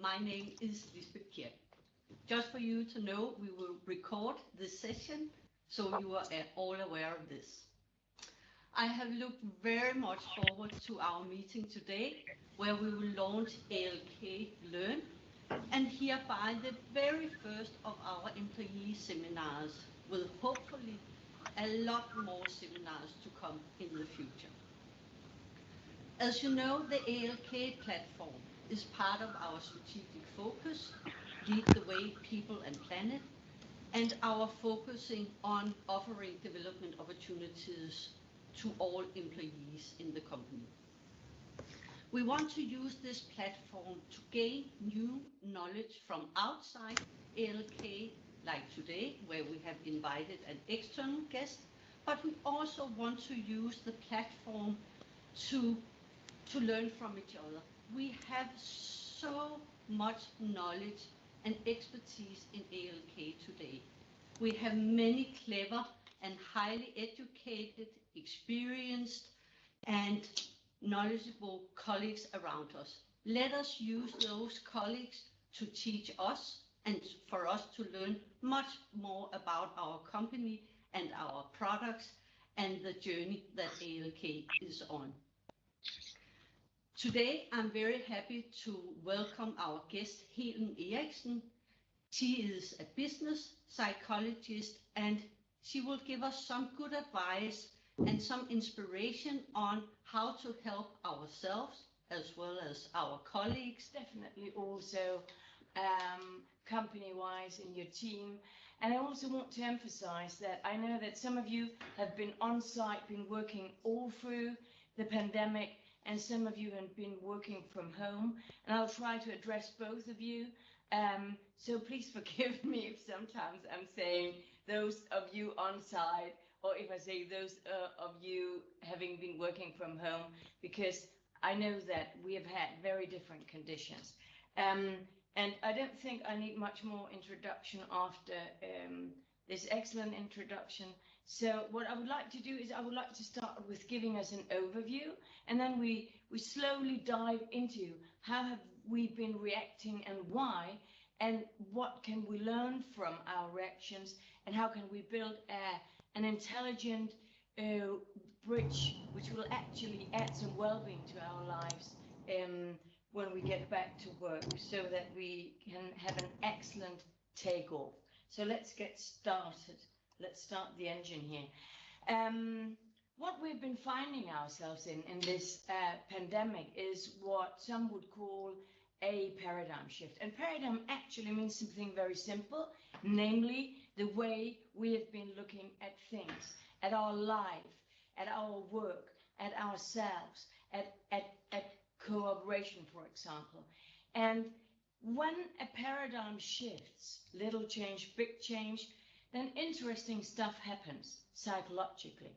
My name is Lisbeth Kirk. Just for you to know, we will record this session, so you are all aware of this. I have looked very much forward to our meeting today, where we will launch ALK Learn, and hereby the very first of our employee seminars, with hopefully a lot more seminars to come in the future. As you know, the ALK platform is part of our strategic focus, Lead the Way, People and Planet, and our focusing on offering development opportunities to all employees in the company. We want to use this platform to gain new knowledge from outside ALK, like today, where we have invited an external guest, but we also want to use the platform to learn from each other. We have so much knowledge and expertise in ALK today. We have many clever and highly educated, experienced and knowledgeable colleagues around us. Let us use those colleagues to teach us and for us to learn much more about our company and our products and the journey that ALK is on. Today, I'm very happy to welcome our guest, Helen Eriksen. She is a business psychologist and she will give us some good advice and some inspiration on how to help ourselves as well as our colleagues. Definitely also company-wise in your team. And I also want to emphasize that I know that some of you have been on site, been working all through the pandemic, and some of you have been working from home, and I'll try to address both of you. So please forgive me if sometimes I'm saying those of you on site, or if I say those of you having been working from home, because I know that we have had very different conditions. And I don't think I need much more introduction after this excellent introduction. So what I would like to do is I would like to start with giving us an overview, and then we slowly dive into how have we been reacting and why, and what can we learn from our reactions, and how can we build an intelligent bridge which will actually add some well-being to our lives when we get back to work, so that we can have an excellent takeoff. So let's get started. Let's start the engine here. What we've been finding ourselves in this pandemic is what some would call a paradigm shift. And paradigm actually means something very simple, namely the way we have been looking at things, at our life, at our work, at ourselves, at cooperation, for example. And when a paradigm shifts, little change, big change, then interesting stuff happens psychologically.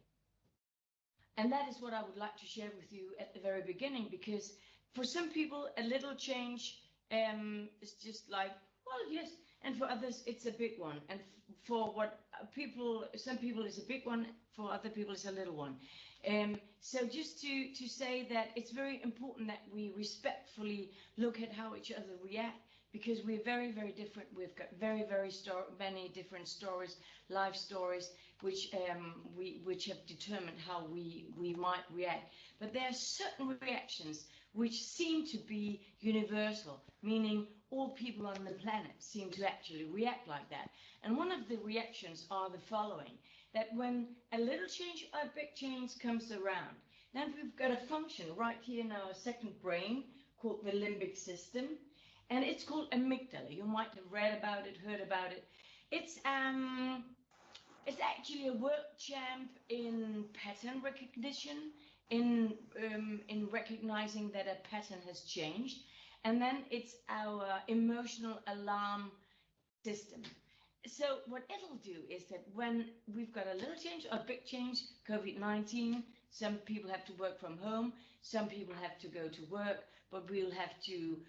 And that is what I would like to share with you at the very beginning, because for some people, a little change is just like, well, yes, and for others, it's a big one. And for some people it's a big one, for other people it's a little one. So just to say that it's very important that we respectfully look at how each other react, because we're very, very different. We've got very, very many different stories, life stories, which have determined how we might react. But there are certain reactions which seem to be universal, meaning all people on the planet seem to actually react like that. And one of the reactions are the following, that when a little change or a big change comes around, then we've got a function right here in our second brain called the limbic system. And it's called amygdala. You might have read about it, heard about it. It's actually a world champ in pattern recognition, in recognizing that a pattern has changed. And then it's our emotional alarm system. So what it'll do is that when we've got a little change or a big change, COVID-19, some people have to work from home, some people have to go to work, but we'll have to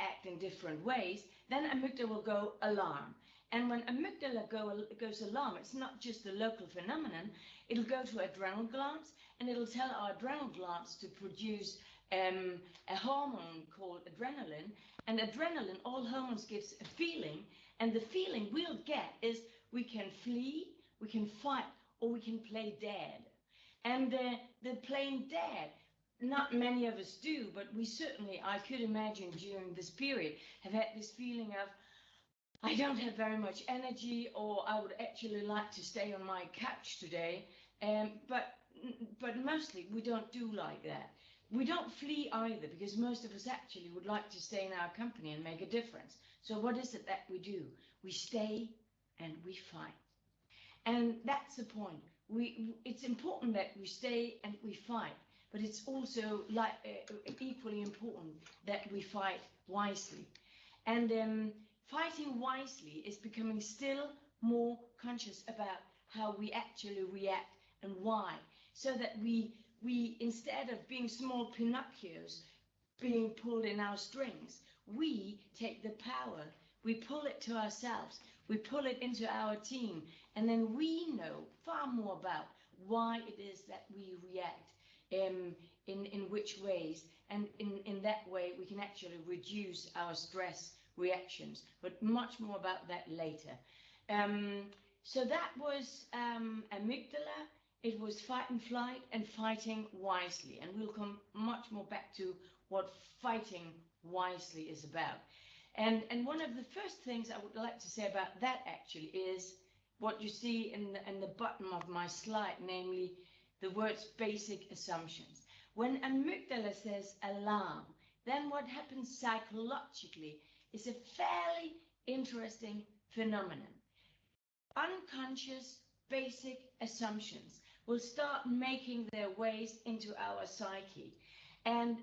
act in different ways, then amygdala will go alarm. And when amygdala goes alarm, it's not just a local phenomenon, it'll go to adrenal glands, and it'll tell our adrenal glands to produce a hormone called adrenaline, and adrenaline, all hormones, gives a feeling, and the feeling we'll get is we can flee, we can fight, or we can play dead. And the playing dead, not many of us do, but we certainly, I could imagine during this period, have had this feeling of, I don't have very much energy, or I would actually like to stay on my couch today. But mostly we don't do like that. We don't flee either, because most of us actually would like to stay in our company and make a difference. So what is it that we do? We stay and we fight. And that's the point. It's important that we stay and we fight, but it's also equally important that we fight wisely. And fighting wisely is becoming still more conscious about how we actually react and why, so that we instead of being small Pinocchios being pulled in our strings, we take the power, we pull it to ourselves, we pull it into our team, and then we know far more about why it is that we react in which ways, and in that way we can actually reduce our stress reactions, but much more about that later. So that was amygdala. It was fight and flight and fighting wisely, and we'll come much more back to what fighting wisely is about. And one of the first things I would like to say about that actually is what you see in the bottom of my slide, namely the words basic assumptions. When amygdala says alarm, then what happens psychologically is a fairly interesting phenomenon. Unconscious basic assumptions will start making their ways into our psyche. And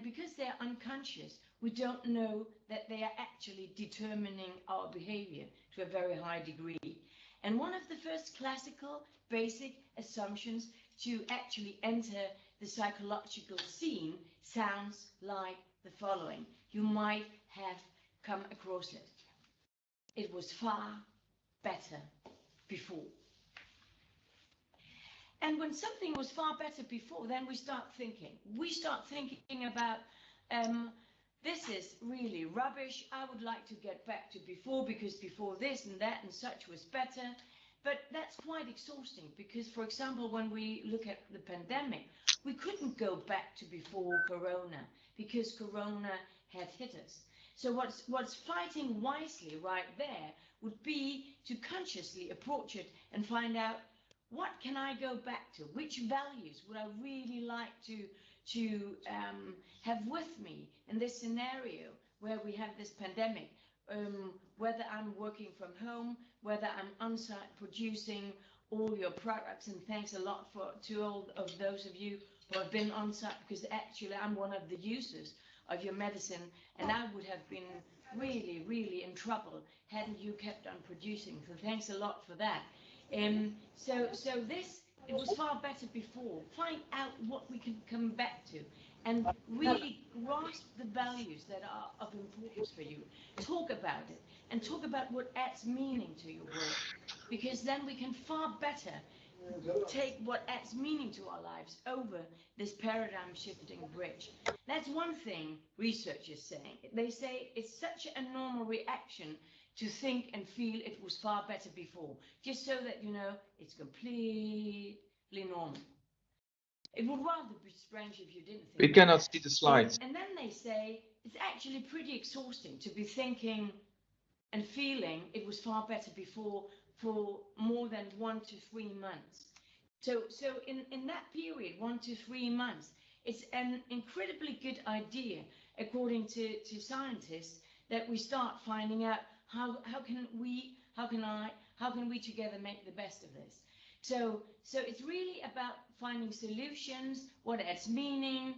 because they're unconscious, we don't know that they are actually determining our behavior to a very high degree. And one of the first classical basic assumptions to actually enter the psychological scene sounds like the following. You might have come across it. It was far better before. And when something was far better before, then we start thinking. We start thinking about, this is really rubbish. I would like to get back to before, because before this and that and such was better. But that's quite exhausting, because, for example, when we look at the pandemic, we couldn't go back to before Corona, because Corona had hit us. So what's fighting wisely right there would be to consciously approach it and find out, what can I go back to? Which values would I really like to have with me in this scenario where we have this pandemic? Whether I'm working from home, whether I'm on-site producing all your products, and thanks a lot to all of those of you who have been on-site, because actually I'm one of the users of your medicine, and I would have been really, really in trouble hadn't you kept on producing. So thanks a lot for that. So this, it was far better before. Find out what we can come back to, and really grasp the values that are of importance for you. Talk about it, and talk about what adds meaning to your work, because then we can far better take what adds meaning to our lives over this paradigm shifting bridge. That's one thing researchers say. They say it's such a normal reaction to think and feel it was far better before, just so that you know it's completely normal. It would rather be strange if you didn't think. We cannot see the slides. And then they say it's actually pretty exhausting to be thinking and feeling it was far better before for more than 1 to 3 months. So in that period, 1 to 3 months, it's an incredibly good idea, according to scientists, that we start finding out how can we together make the best of this. So it's really about finding solutions, what adds meaning,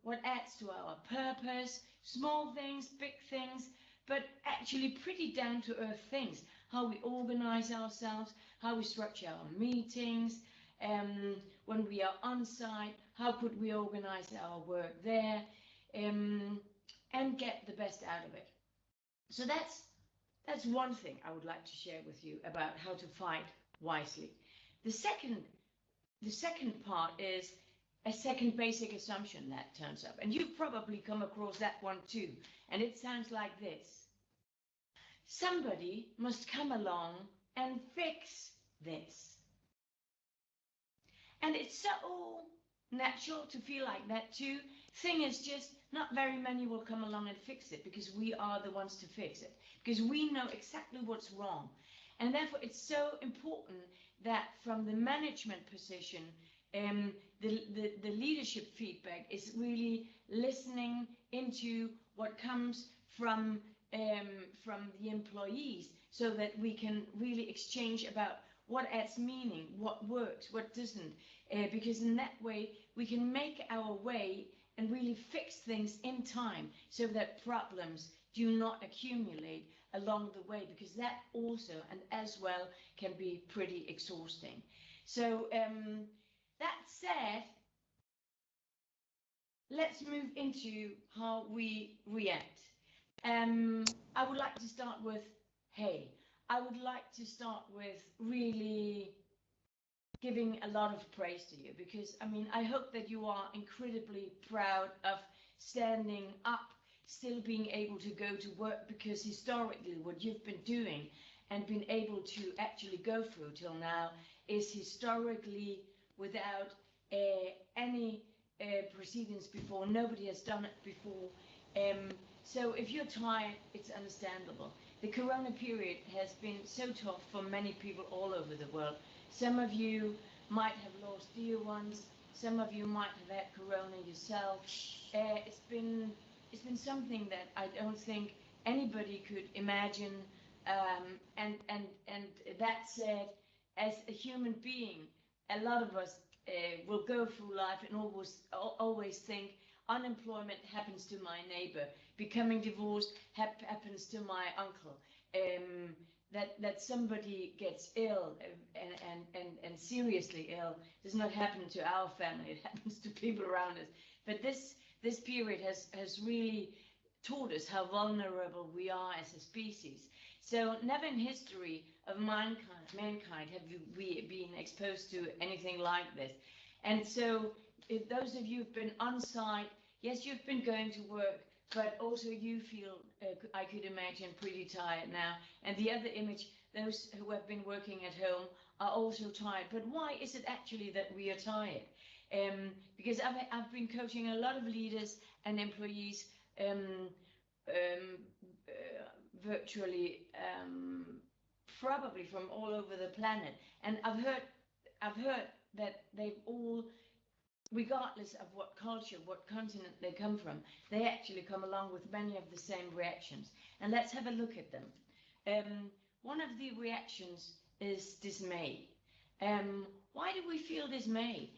what adds to our purpose, small things, big things, but actually pretty down-to-earth things. How we organize ourselves, how we structure our meetings, when we are on site, how could we organize our work there, and get the best out of it. So that's one thing I would like to share with you about how to fight wisely. The second part is a second basic assumption that turns up. And you've probably come across that one too. And it sounds like this. Somebody must come along and fix this. And it's so natural to feel like that too. Thing is just not very many will come along and fix it because we are the ones to fix it. Because we know exactly what's wrong. And therefore it's so important that from the management position, the leadership feedback is really listening into what comes from the employees so that we can really exchange about what adds meaning, what works, what doesn't, because in that way we can make our way and really fix things in time so that problems do not accumulate along the way, because that also and as well can be pretty exhausting. So that said, let's move into how we react. I would like to start with, I would like to start with really giving a lot of praise to you, because I mean, I hope that you are incredibly proud of standing up, still being able to go to work, because historically what you've been doing and been able to actually go through till now is historically without any proceedings before. Nobody has done it before. So if you're tired, it's understandable. The corona period has been so tough for many people all over the world. Some of you might have lost dear ones. Some of you might have had corona yourself. It's been something that I don't think anybody could imagine. And that said, as a human being, a lot of us will go through life and always think unemployment happens to my neighbor, becoming divorced happens to my uncle, that somebody gets ill and seriously ill does not happen to our family, it happens to people around us. But this period has really taught us how vulnerable we are as a species. So never in history of mankind have we been exposed to anything like this. And so if those of you who've been on site, yes, you've been going to work, but also you feel, I could imagine, pretty tired now. And the other image, those who have been working at home are also tired. But why is it actually that we are tired? Because I've been coaching a lot of leaders and employees virtually, probably from all over the planet. And I've heard that they've all, regardless of what culture, what continent they come from, they actually come along with many of the same reactions. And let's have a look at them. One of the reactions is dismay. Why do we feel dismay?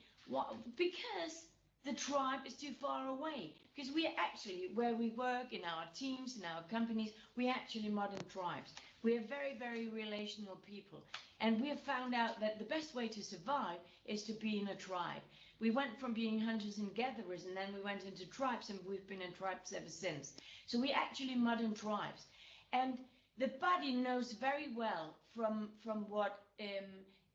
Because the tribe is too far away. Because we are actually, where we work, in our teams, in our companies, we are actually modern tribes. We are very, very relational people. And we have found out that the best way to survive is to be in a tribe. We went from being hunters and gatherers, and then we went into tribes, and we've been in tribes ever since. So we're actually modern tribes. And the body knows very well from what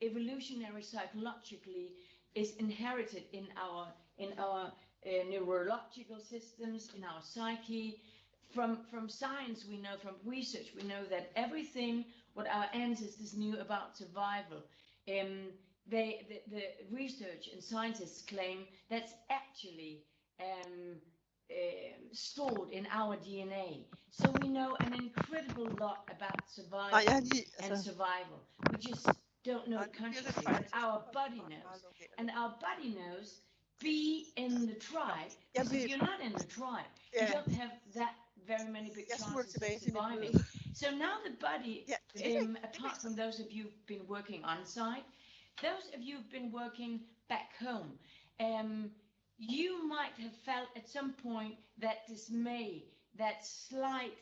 evolutionary psychologically is inherited in our neurological systems, in our psyche. From science, we know, from research, we know that everything what our ancestors knew about survival, the research and scientists claim that's actually stored in our DNA. So we know an incredible lot about survival and survival. We just don't know it consciously, but our body knows. And our body knows, be in the tribe, because if you're not in the tribe, you don't have that very many big chances of surviving. So now the body, apart from those of you who've been working on site, those of you who've been working back home, you might have felt at some point that dismay, that slight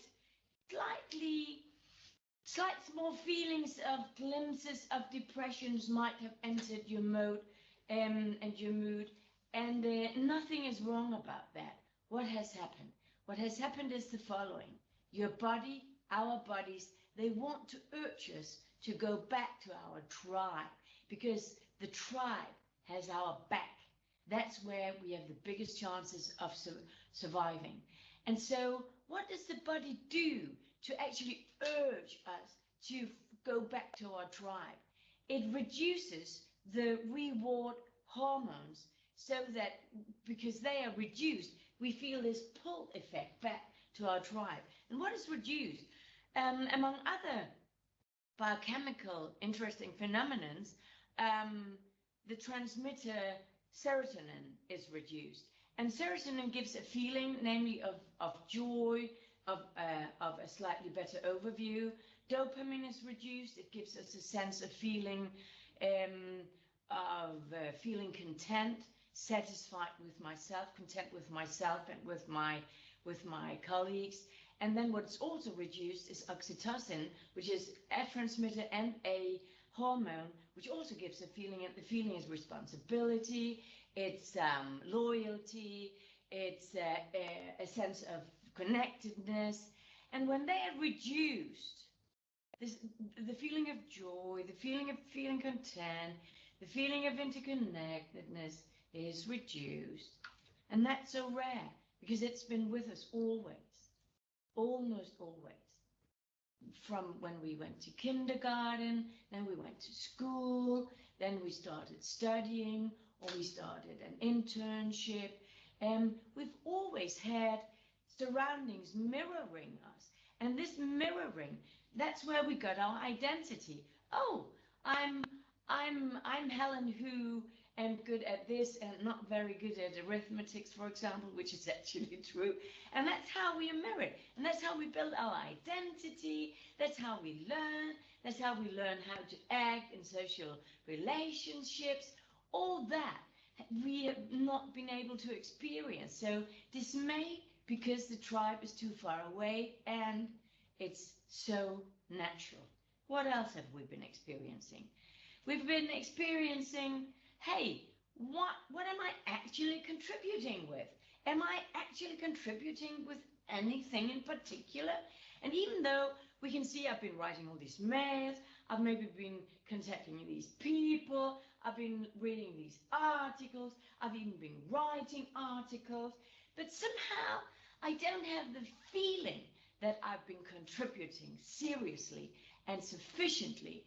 small feelings of glimpses of depressions might have entered your mode and your mood, and nothing is wrong about that. What has happened? What has happened is the following. Your body, our bodies, they want to urge us to go back to our tribe, because the tribe has our back. that's where we have the biggest chances of surviving. And so what does the body do to actually urge us to go back to our tribe? It reduces the reward hormones so that because they are reduced, we feel this pull effect back to our tribe. And what is reduced? Among other biochemical interesting phenomena, the transmitter serotonin is reduced. And serotonin gives a feeling, namely of joy, of a slightly better overview. Dopamine is reduced. It gives us a sense of feeling feeling content, satisfied with myself, content with myself and with my colleagues. And then what's also reduced is oxytocin, which is a transmitter and a hormone, which also gives a feeling, and the feeling is responsibility, it's loyalty, it's a sense of connectedness. And when they are reduced, the feeling of joy, the feeling of feeling content, the feeling of interconnectedness is reduced. And that's so rare because it's been with us always, almost always. From when we went to kindergarten, then we went to school, then we started studying, or we started an internship. We've always had surroundings mirroring us. And this mirroring, that's where we got our identity. Oh, I'm Helen who am good at this and not very good at arithmetics, for example, which is actually true. And that's how we are mirrored. And that's how we build our identity. That's how we learn. That's how we learn how to act in social relationships. All that we have not been able to experience. So dismay because the tribe is too far away and it's so natural. What else have we been experiencing? We've been experiencing, hey, what am I actually contributing with? Am I actually contributing with anything in particular? And even though we can see I've been writing all these mails, I've maybe been contacting these people, I've been reading these articles, I've even been writing articles, but somehow I don't have the feeling that I've been contributing seriously and sufficiently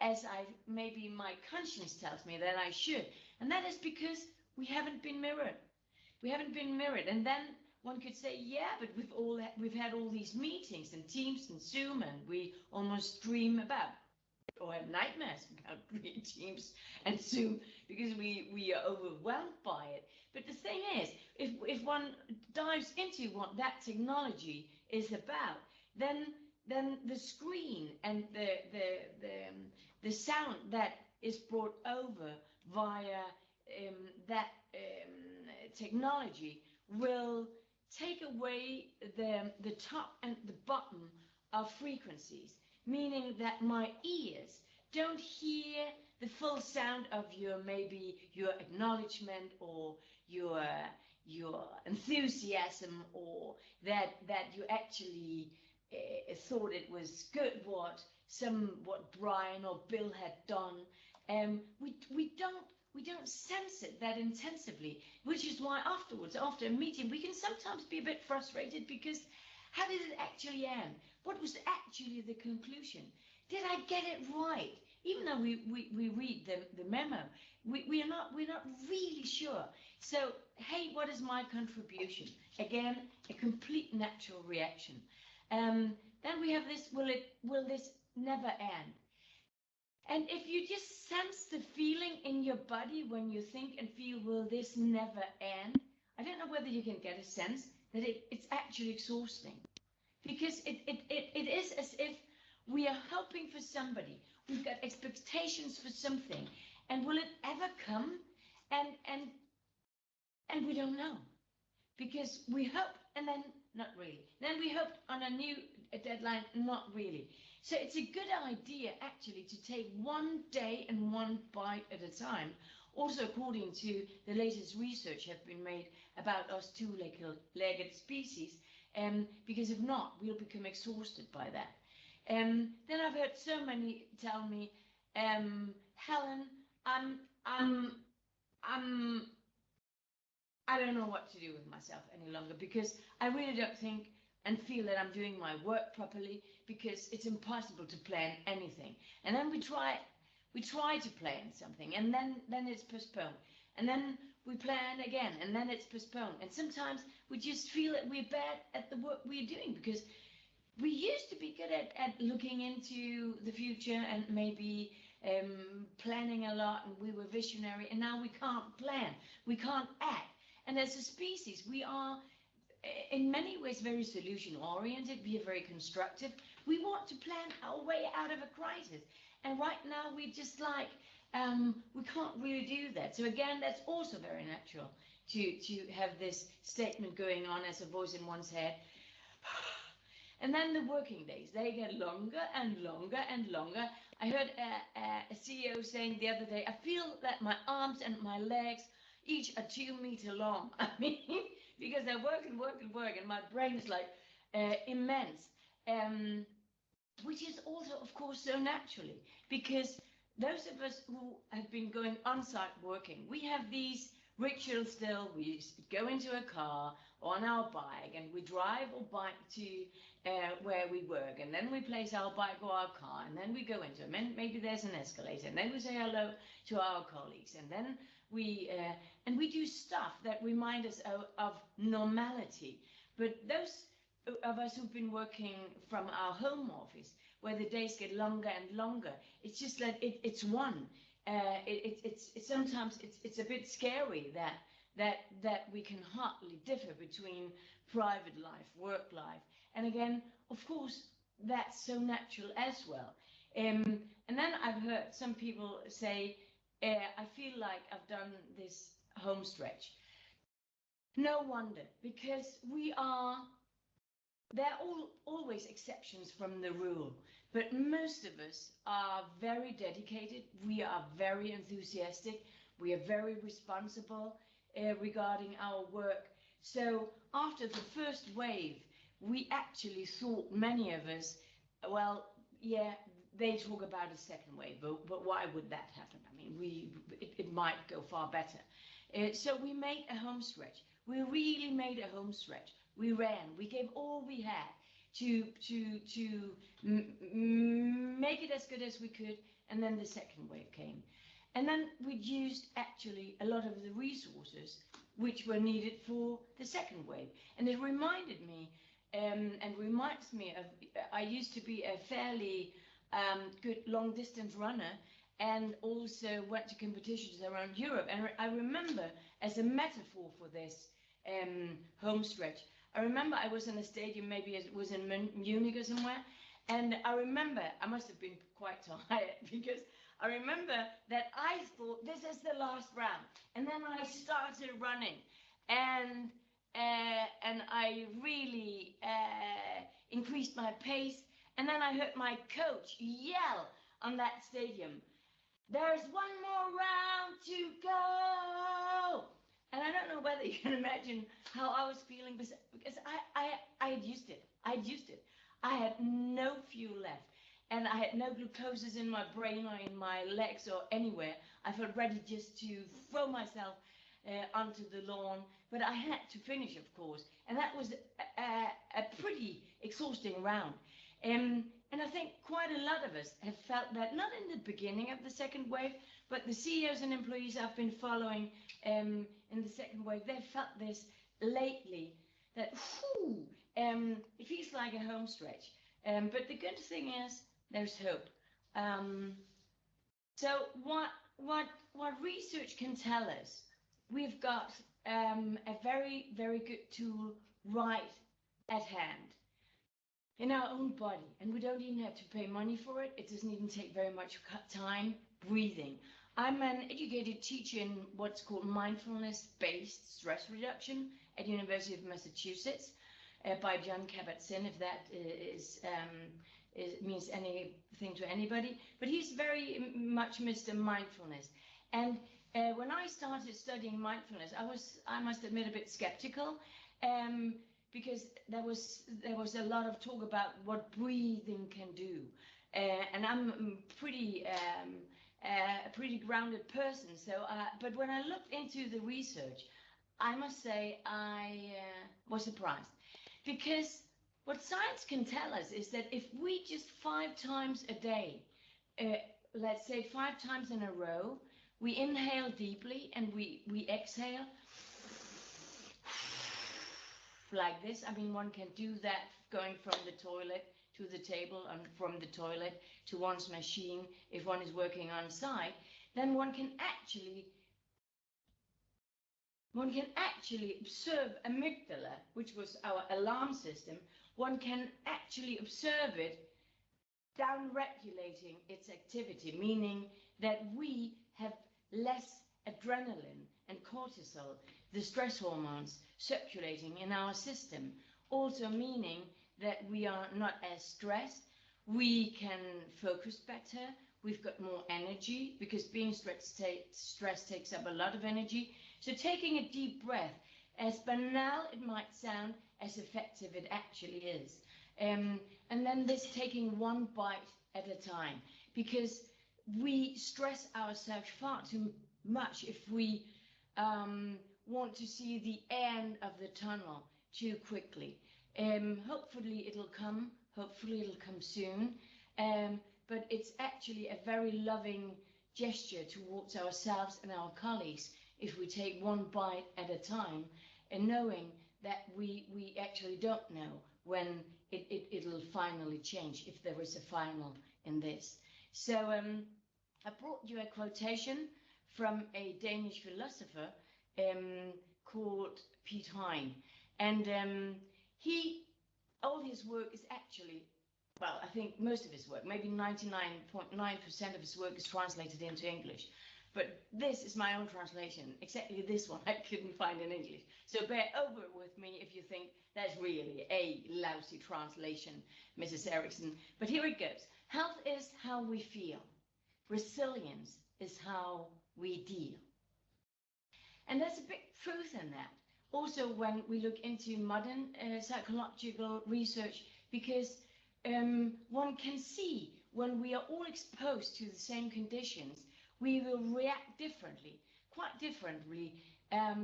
as maybe my conscience tells me that I should. And that is because we haven't been mirrored. We haven't been mirrored. And then one could say, yeah, but we've had all these meetings and Teams and Zoom, and we almost dream about or have nightmares about Teams and Zoom because we are overwhelmed by it. But the thing is, if one dives into what that technology is about, then the screen and the sound that is brought over via that technology will take away the top and the bottom of frequencies, meaning that my ears don't hear the full sound of your acknowledgement or your enthusiasm, or that you actually thought it was good what Brian or Bill had done. We don't sense it that intensively, which is why afterwards, after a meeting, we can sometimes be a bit frustrated because how did it actually end? What was actually the conclusion? Did I get it right? Even though we read the memo, we're not really sure. So, hey, what is my contribution? Again, a complete natural reaction. Then we have this, will this never end? And if you just sense the feeling in your body when you think and feel, will this never end? I don't know whether you can get a sense that it's actually exhausting. Because it is as if we are hoping for somebody. We've got expectations for something. And will it ever come? And we don't know. Because we hope, and then not really. Then we hoped on a new deadline, not really. So it's a good idea, actually, to take one day and one bite at a time. Also, according to the latest research have been made about us two-legged species, because if not, we'll become exhausted by that. Then I've heard so many tell me, Helen, I don't know what to do with myself any longer, because I really don't think and feel that I'm doing my work properly, because it's impossible to plan anything. And then we try to plan something, and then it's postponed. And then we plan again, and then it's postponed. And sometimes we just feel that we're bad at the work we're doing, because we used to be good at looking into the future and maybe planning a lot, and we were visionary, and now we can't plan, we can't act. And as a species, we are in many ways very solution oriented. We are very constructive. We want to plan our way out of a crisis, and right now we just like we can't really do that. So again, that's also very natural to have this statement going on as a voice in one's head. And then the working days, they get longer and longer and longer. I heard a CEO saying the other day, I feel that my arms and my legs each are 2 meters long. I mean, because I work and work and work, and my brain is like immense. Which is also, of course, so naturally, because those of us who have been going on-site working, we have these rituals still. We go into a car or on our bike, and we drive or bike to where we work, and then we place our bike or our car, and then we go into them, and maybe there's an escalator, and then we say hello to our colleagues, and then we do stuff that remind us of normality. But those of us who've been working from our home office, where the days get longer and longer, it's just that it's one. It's sometimes it's a bit scary that we can hardly differ between private life, work life, and again, of course, that's so natural as well. And then I've heard some people say, I feel like I've done this home stretch. No wonder, because there are always exceptions from the rule, but most of us are very dedicated. We are very enthusiastic. We are very responsible regarding our work. So after the first wave, we actually thought, many of us, well, yeah, they talk about a second wave, but why would that happen? I mean, it might go far better. So we made a home stretch. We really made a home stretch. We ran. We gave all we had to make it as good as we could, and then the second wave came. And then we used actually a lot of the resources which were needed for the second wave. And it reminded me, and reminds me of, I used to be a fairly good long distance runner, and also went to competitions around Europe. And I remember, as a metaphor for this home stretch, I remember I was in a stadium, maybe it was in Munich or somewhere, and I remember, I must have been quite tired, because I remember that I thought, this is the last round, and then I started running, and I really increased my pace, and then I heard my coach yell on that stadium, "There's one more round to go!" And I don't know whether you can imagine how I was feeling, because I had used it. I had no fuel left, and I had no glucoses in my brain or in my legs or anywhere. I felt ready just to throw myself onto the lawn, but I had to finish, of course, and that was a pretty exhausting round. And I think quite a lot of us have felt that, not in the beginning of the second wave, but the CEOs and employees I've been following in the second wave, they've felt this lately, that it feels like a home stretch. But the good thing is there's hope. So what research can tell us, we've got a very, very good tool right at hand in our own body, and we don't even have to pay money for it. It doesn't even take very much time. Breathing. I'm an educated teacher in what's called mindfulness-based stress reduction at University of Massachusetts by John Kabat-Zinn, if that means anything to anybody. But he's very much Mr. Mindfulness. And when I started studying mindfulness, I must admit, a bit skeptical, because there was a lot of talk about what breathing can do, and I'm pretty a pretty grounded person. So, but when I looked into the research, I must say I was surprised, because what science can tell us is that if we just 5 times a day, let's say 5 times in a row, we inhale deeply and we exhale like this. I mean, one can do that going from the toilet to the table and from the toilet to one's machine if one is working on site. Then one can actually observe amygdala, which was our alarm system. One can actually observe it down-regulating its activity, meaning that we have less adrenaline and cortisol, the stress hormones, circulating in our system. Also meaning that we are not as stressed, we can focus better, we've got more energy, because being stressed takes up a lot of energy. So taking a deep breath, as banal it might sound, as effective it actually is. And then this taking one bite at a time, because we stress ourselves far too much if we want to see the end of the tunnel too quickly. Hopefully it'll come soon, but it's actually a very loving gesture towards ourselves and our colleagues if we take one bite at a time, and knowing that we actually don't know when it'll finally change, if there is a final in this. So I brought you a quotation from a Danish philosopher called Piet Hein, and all his work is actually, well, I think most of his work, maybe 99.9% of his work is translated into English. But this is my own translation. Exactly this one I couldn't find in English. So bear over with me if you think that's really a lousy translation, Mrs. Eriksen. But here it goes. Health is how we feel. Resilience is how we deal. And there's a big truth in that. Also, when we look into modern psychological research, because one can see when we are all exposed to the same conditions, we will react differently, quite differently,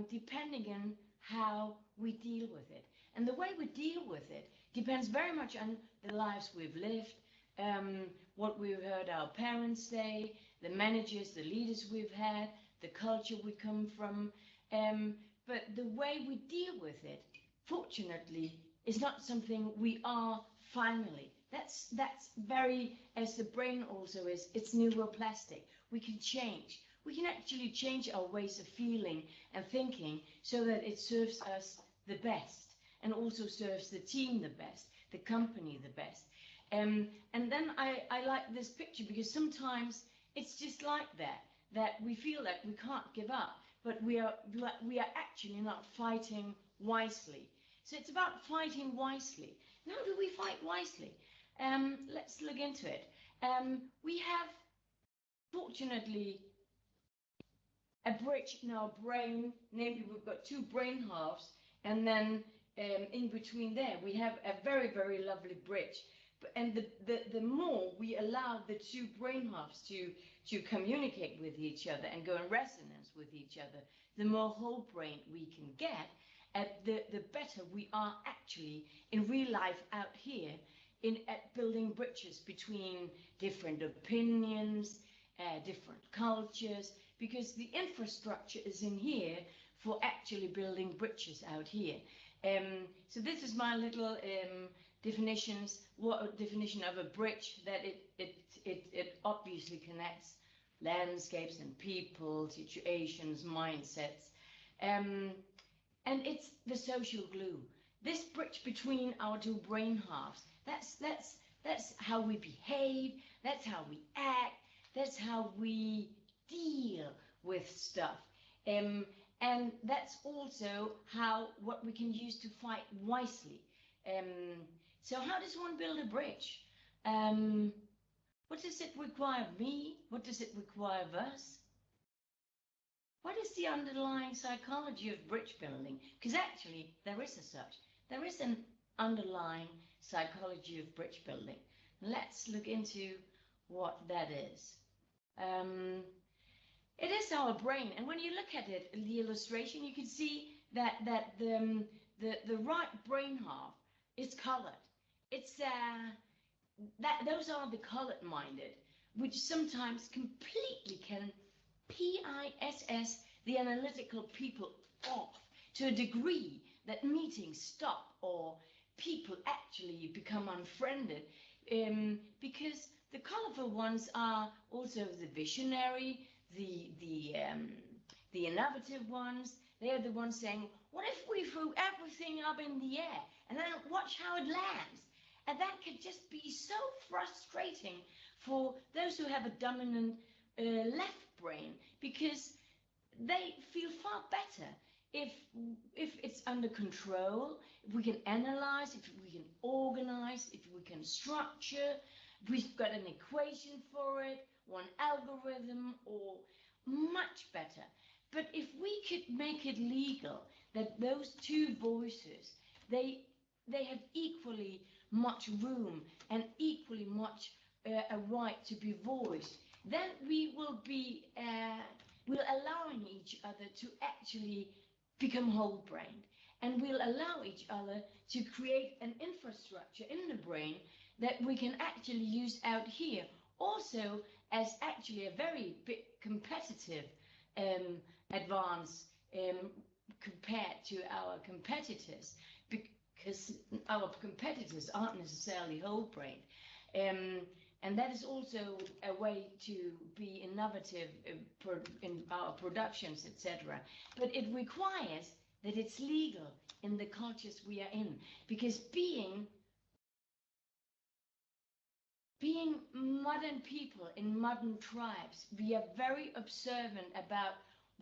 depending on how we deal with it. And the way we deal with it depends very much on the lives we've lived, what we've heard our parents say, the managers, the leaders we've had, the culture we come from. But the way we deal with it, fortunately, is not something we are finally. That's very, as the brain also is, it's neuroplastic. We can change. We can actually change our ways of feeling and thinking so that it serves us the best, and also serves the team the best, the company the best. And then I like this picture, because sometimes it's just like that we feel that we can't give up, but we are actually not fighting wisely. So it's about fighting wisely. And how do we fight wisely? Let's look into it. We have, fortunately, a bridge in our brain. Namely, we've got two brain halves, and then in between there we have a very, very lovely bridge. And the more we allow the two brain halves to communicate with each other and go in resonance with each other, the more whole brain we can get, the better we are actually in real life out here at building bridges between different opinions, different cultures, because the infrastructure is in here for actually building bridges out here. So this is my little definition of a bridge, that it obviously connects landscapes and people, situations, mindsets, and it's the social glue. This bridge between our two brain halves, that's how we behave, that's how we act, that's how we deal with stuff. And that's also what we can use to fight wisely. So how does one build a bridge? What does it require of me? What does it require of us? What is the underlying psychology of bridge building? Because actually there is such. There is an underlying psychology of bridge building. Let's look into what that is. It is our brain, and when you look at it, the illustration, you can see that the right brain half is colored. It's those are the colored minded, which sometimes completely can PISS the analytical people off to a degree that meetings stop or people actually become unfriended, because the colorful ones are also the visionary, the innovative ones. They are the ones saying, what if we threw everything up in the air and then watch how it lands? And that could just be so frustrating for those who have a dominant left brain, because they feel far better if it's under control, if we can analyze, if we can organize, if we can structure, if we've got an equation for it, one algorithm, or much better. But if we could make it legal that those two voices, they have equally much room and equally much a right to be voiced, then we will be we'll allowing each other to actually become whole-brained, and we'll allow each other to create an infrastructure in the brain that we can actually use out here, also as actually a very big competitive advance compared to our competitors, because our competitors aren't necessarily whole-brained. And that is also a way to be innovative in our productions, etc. But it requires that it's legal in the cultures we are in, because being modern people in modern tribes, we are very observant about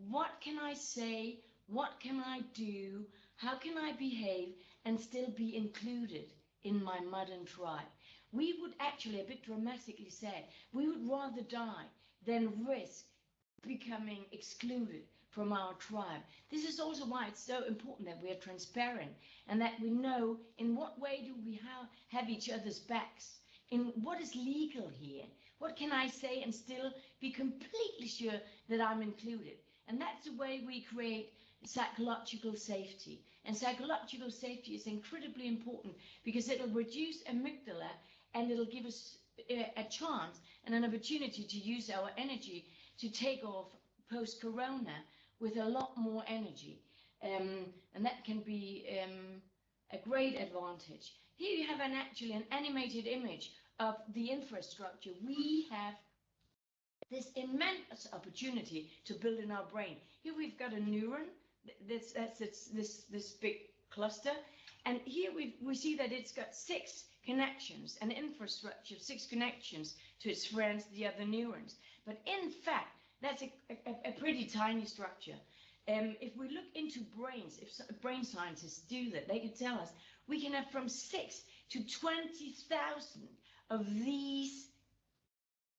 what can I say, what can I do, how can I behave and still be included in my modern tribe. We would actually, a bit dramatically said, we would rather die than risk becoming excluded from our tribe. This is also why it's so important that we are transparent and that we know in what way do we have each other's backs, in what is legal here, what can I say and still be completely sure that I'm included. And that's the way we create psychological safety. And psychological safety is incredibly important because it'll reduce amygdala and it'll give us a chance and an opportunity to use our energy to take off post-corona with a lot more energy. And that can be a great advantage. Here you have actually an animated image of the infrastructure. We have this immense opportunity to build in our brain. Here we've got a neuron, this big cluster, and here we see that it's got 6 connections, an infrastructure of 6 connections to its friends, the other neurons. But in fact, that's a pretty tiny structure. If we look into brains, if brain scientists do that, they can tell us we can have from 6 to 20,000 of these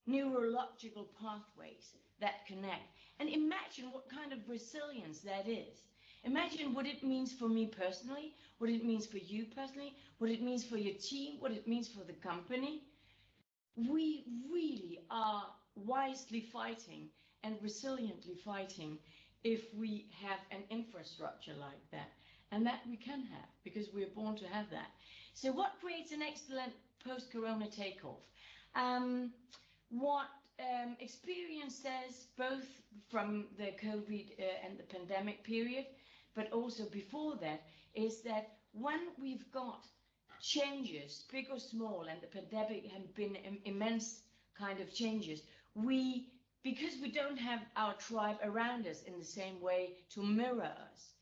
neurological pathways that connect. And imagine what kind of resilience that is. Imagine what it means for me personally, what it means for you personally, what it means for your team, what it means for the company. We really are wisely fighting and resiliently fighting if we have an infrastructure like that. And that we can have, because we're born to have that. So what creates an excellent post-corona takeoff? What experience says, both from the COVID and the pandemic period, but also before that, is that when we've got changes, big or small, and the pandemic have been immense kind of changes, because we don't have our tribe around us in the same way to mirror us,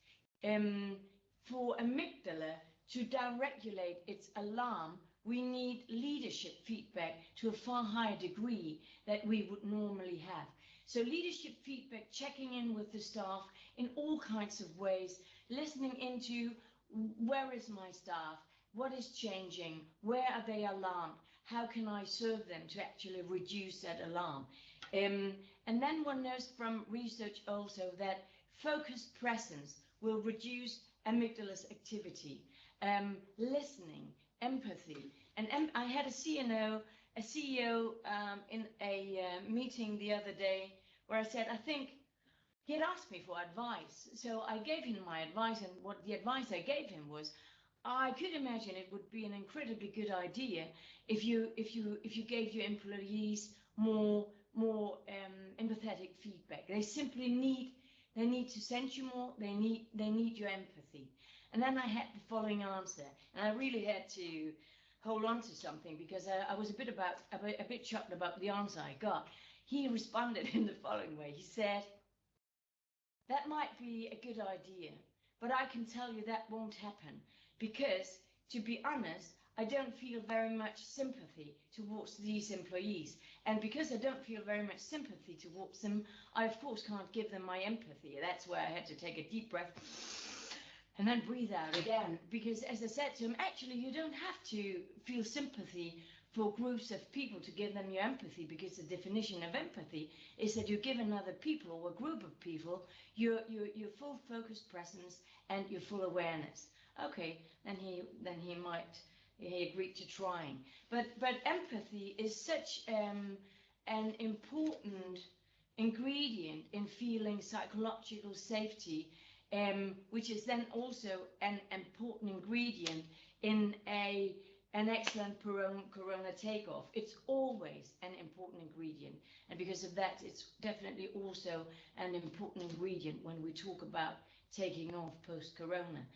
for amygdala to down-regulate its alarm, we need leadership feedback to a far higher degree that we would normally have. So leadership feedback, checking in with the staff in all kinds of ways, listening into where is my staff, what is changing, where are they alarmed, how can I serve them to actually reduce that alarm. And then one knows from research also that focused presence will reduce amygdala's activity, listening, empathy. And I had a CNO a CEO in a meeting the other day where I said, I think he had asked me for advice. So I gave him my advice, and what the advice I gave him was, I could imagine it would be an incredibly good idea if you gave your employees more empathetic feedback. They simply need to send you more. They need your empathy. And then I had the following answer, and I really had to hold on to something because I was a bit shocked about the answer I got. He responded in the following way. He said, "That might be a good idea, but I can tell you that won't happen because, to be honest, I don't feel very much sympathy towards these employees. And because I don't feel very much sympathy towards them, I of course can't give them my empathy." That's where I had to take a deep breath and then breathe out again. Because as I said to him, actually, you don't have to feel sympathy for groups of people to give them your empathy, because the definition of empathy is that you give another people or a group of people your full focused presence and your full awareness. Okay, then he agreed to trying. But empathy is such an important ingredient in feeling psychological safety, which is then also an important ingredient in an excellent corona takeoff. It's always an important ingredient, and because of that, it's definitely also an important ingredient when we talk about taking off post-corona.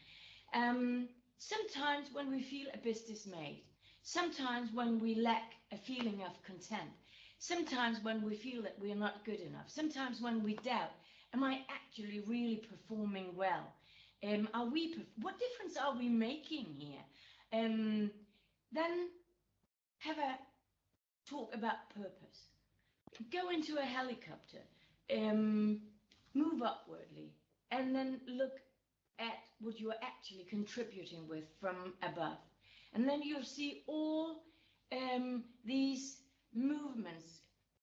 Sometimes when we feel a bit dismayed, sometimes when we lack a feeling of content, sometimes when we feel that we are not good enough, sometimes when we doubt, am I actually really performing well? What difference are we making here? Then have a talk about purpose. Go into a helicopter, move upwardly, and then look at what you are actually contributing with from above. And then you'll see all these movements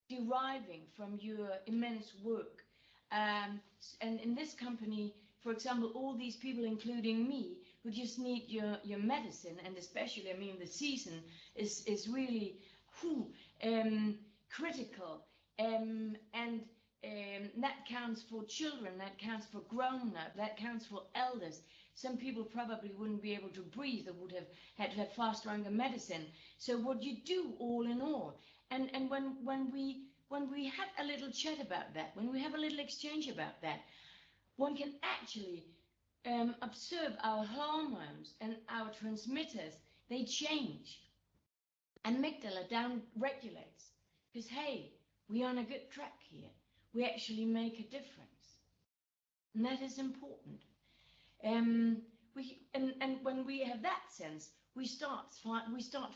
deriving from your immense work. And in this company, for example, all these people, including me, who just need your medicine, and especially, I mean, the season is really critical. And that counts for children, that counts for grown-up, that counts for elders. Some people probably wouldn't be able to breathe or would have had to have far stronger medicine. So what you do all in all, and when we have a little chat about that, when we have a little exchange about that, one can actually observe our hormones and our transmitters, they change. Amygdala down regulates because, hey, we're on a good track here. We actually make a difference, and that is important. And when we have that sense, we start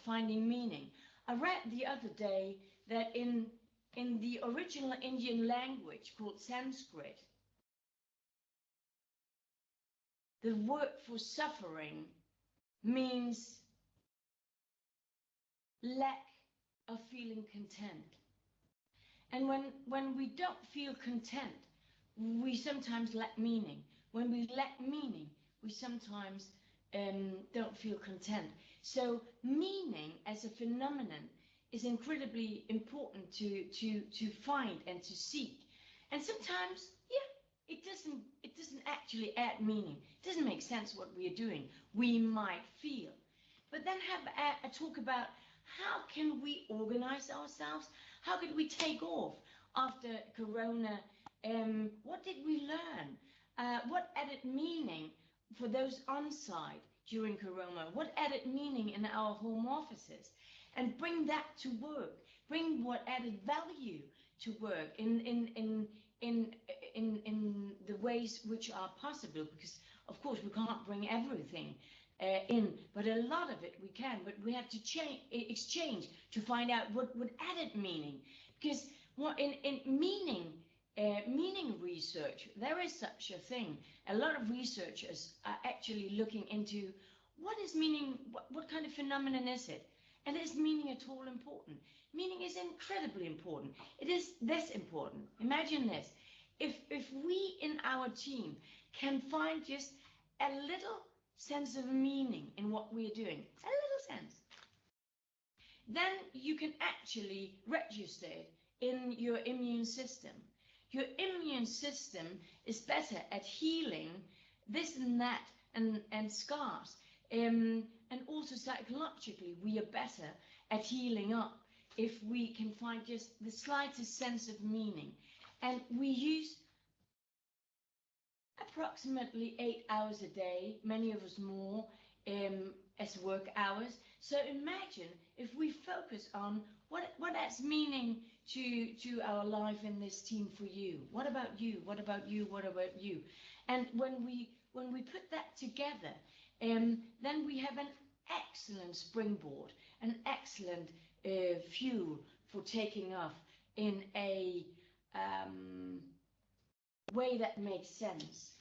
finding meaning. I read the other day that in the original Indian language called Sanskrit, the word for suffering means lack of feeling content. And when we don't feel content, we sometimes lack meaning. When we lack meaning, we sometimes don't feel content. So meaning as a phenomenon is incredibly important to find and to seek. And sometimes, yeah, it doesn't actually add meaning. It doesn't make sense what we are doing. We might feel. But then have a talk about how can we organize ourselves? How could we take off after Corona? What did we learn? What added meaning for those on site during Corona? What added meaning in our home offices? And bring that to work. Bring what added value to work in the ways which are possible. Because of course we can't bring everything in, but a lot of it we can. But we have to exchange to find out what added meaning. Because in meaning research, there is such a thing. A lot of researchers are actually looking into what is meaning, what kind of phenomenon is it? And is meaning at all important? Meaning is incredibly important. It is this important. Imagine this. If we in our team can find just a little sense of meaning in what we are doing, a little sense, then you can actually register it in your immune system. Your immune system is better at healing this and that and scars. And also psychologically, we are better at healing up if we can find just the slightest sense of meaning. And we use approximately 8 hours a day, many of us more, as work hours. So imagine if we focus on what adds meaning to our life in this team for you. What about you? What about you? What about you? And when we put that together, then we have an excellent springboard, an excellent fuel for taking off in a way that makes sense.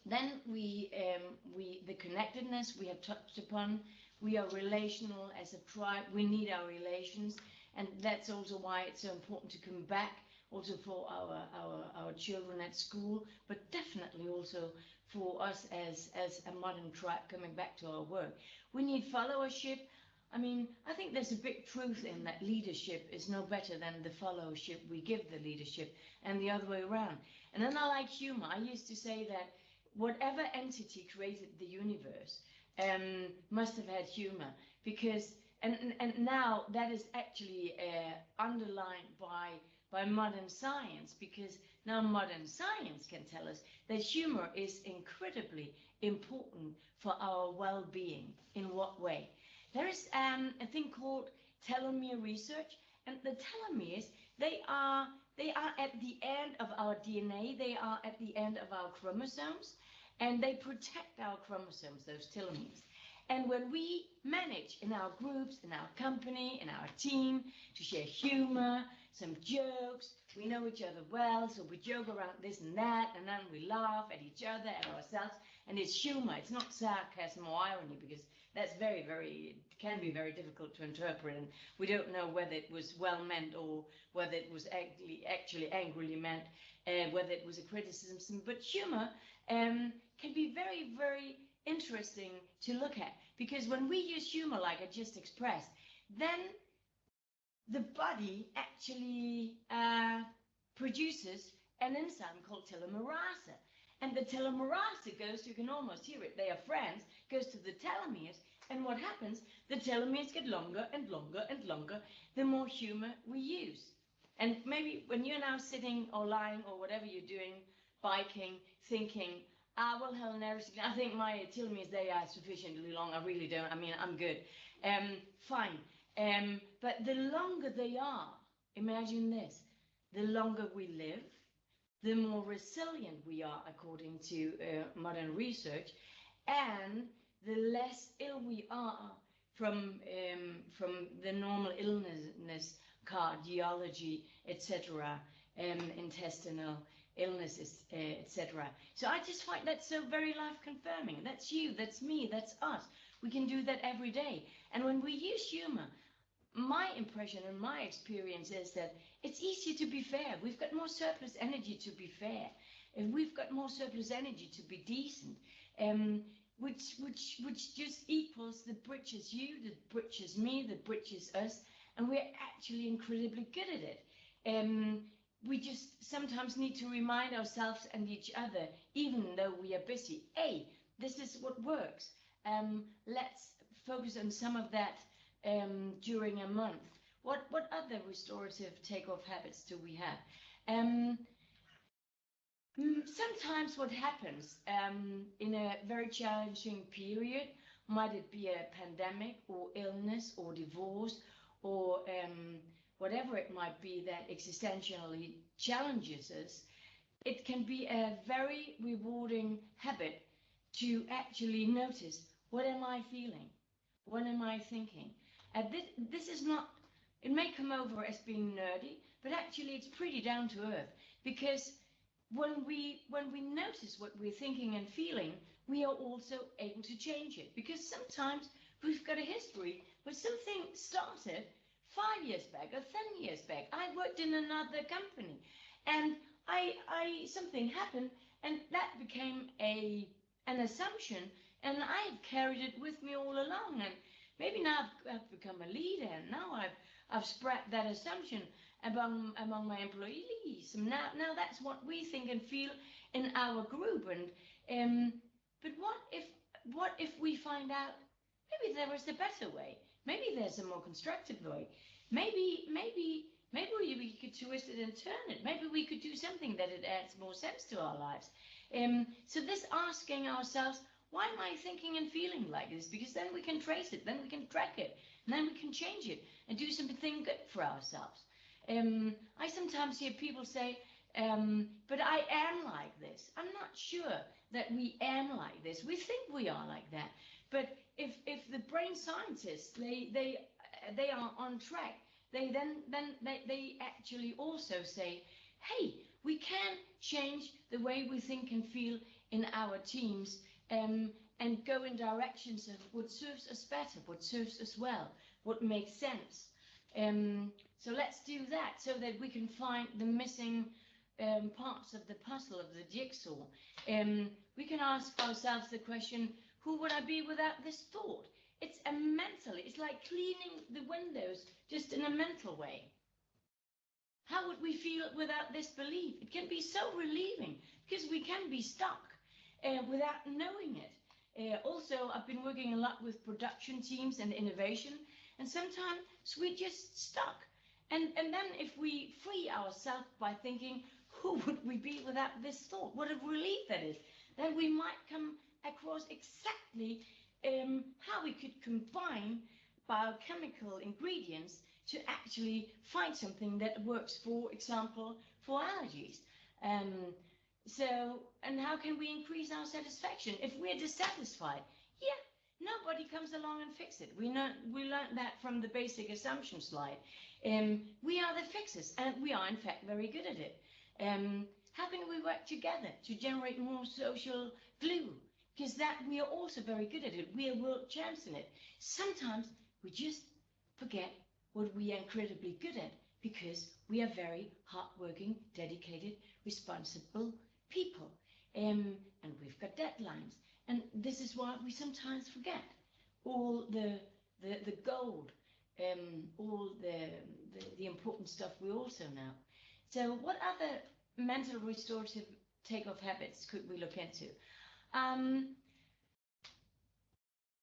Then the connectedness we have touched upon. We are relational as a tribe. We need our relations, and that's also why it's so important to come back, also for our children at school, but definitely also for us as a modern tribe coming back to our work. We need followership. I mean, I think there's a big truth in that leadership is no better than the followership we give the leadership, and the other way around. And then I like humor. I used to say that whatever entity created the universe must have had humor, because and now that is actually underlined by modern science, because now modern science can tell us that humor is incredibly important for our well-being. In what way? There is a thing called telomere research, and the telomeres, they are at the end of our DNA, they are at the end of our chromosomes, and they protect our chromosomes, those telomeres. And when we manage in our groups, in our company, in our team, to share humor, some jokes, we know each other well, so we joke around this and that, and then we laugh at each other, at ourselves, and it's humor, it's not sarcasm or irony, because that's can be very difficult to interpret, and we don't know whether it was well meant or whether it was actually angrily meant, whether it was a criticism. But humor can be very, very interesting to look at, because when we use humor, like I just expressed, then the body actually produces an enzyme called telomerase. And the telomerase goes, you can almost hear it, they are friends, goes to the telomeres, and what happens? The telomeres get longer and longer and longer the more humor we use. And maybe when you're now sitting or lying or whatever you're doing, biking, thinking, well, Helen, Eriksen, I think my telomeres, they are sufficiently long. I really don't. I mean, I'm good. Fine. But the longer they are, imagine this, the longer we live, the more resilient we are, according to modern research, and the less ill we are from the normal illness, cardiology, etc., intestinal illnesses, etc. So I just find that so very life confirming. That's you, that's me, that's us. We can do that every day. And when we use humor, my impression and my experience is that it's easier to be fair. We've got more surplus energy to be fair, and we've got more surplus energy to be decent, which just equals the bridges you, the bridges me, the bridges us, and we're actually incredibly good at it. We just sometimes need to remind ourselves and each other, even though we are busy, hey, this is what works. Let's focus on some of that during a month. What other restorative takeoff habits do we have? Sometimes what happens in a very challenging period, might it be a pandemic or illness or divorce or whatever it might be that existentially challenges us, it can be a very rewarding habit to actually notice, what am I feeling? What am I thinking? This is not, it may come over as being nerdy, but actually it's pretty down to earth, because when we notice what we're thinking and feeling, we are also able to change it, because sometimes we've got a history where something started 5 years back or 10 years back. I worked in another company, and something happened, and that became an assumption, and I've carried it with me all along. And maybe now I've become a leader, and now I've spread that assumption among my employees. And now that's what we think and feel in our group. And but what if we find out maybe there is a better way? Maybe there's a more constructive way. Maybe we could twist it and turn it. Maybe we could do something that it adds more sense to our lives. So this asking ourselves, why am I thinking and feeling like this? Because then we can trace it, then we can track it, and then we can change it and do something good for ourselves. I sometimes hear people say, but I am like this. I'm not sure that we am like this. We think we are like that. But if the brain scientists, they are on track, they actually also say, hey, we can change the way we think and feel in our teams, and go in directions of what serves us better, what serves us well, what makes sense. So let's do that so that we can find the missing parts of the puzzle, of the jigsaw. We can ask ourselves the question, who would I be without this thought? It's it's like cleaning the windows, just in a mental way. How would we feel without this belief? It can be so relieving, because we can be stuck without knowing it. Also, I've been working a lot with production teams and innovation, and sometimes we're just stuck. And then if we free ourselves by thinking, who would we be without this thought? What a relief that is. Then we might come across exactly how we could combine biochemical ingredients to actually find something that works, for example, for allergies. And how can we increase our satisfaction? If we're dissatisfied, nobody comes along and fix it. We learned that from the basic assumption slide. We are the fixers, and we are in fact very good at it. How can we work together to generate more social glue? Because that we are also very good at it. We are world champs in it. Sometimes we just forget what we are incredibly good at, because we are very hardworking, dedicated, responsible people. And we've got deadlines. And this is why we sometimes forget all the gold, all the important stuff we also know. So what other mental restorative takeoff habits could we look into?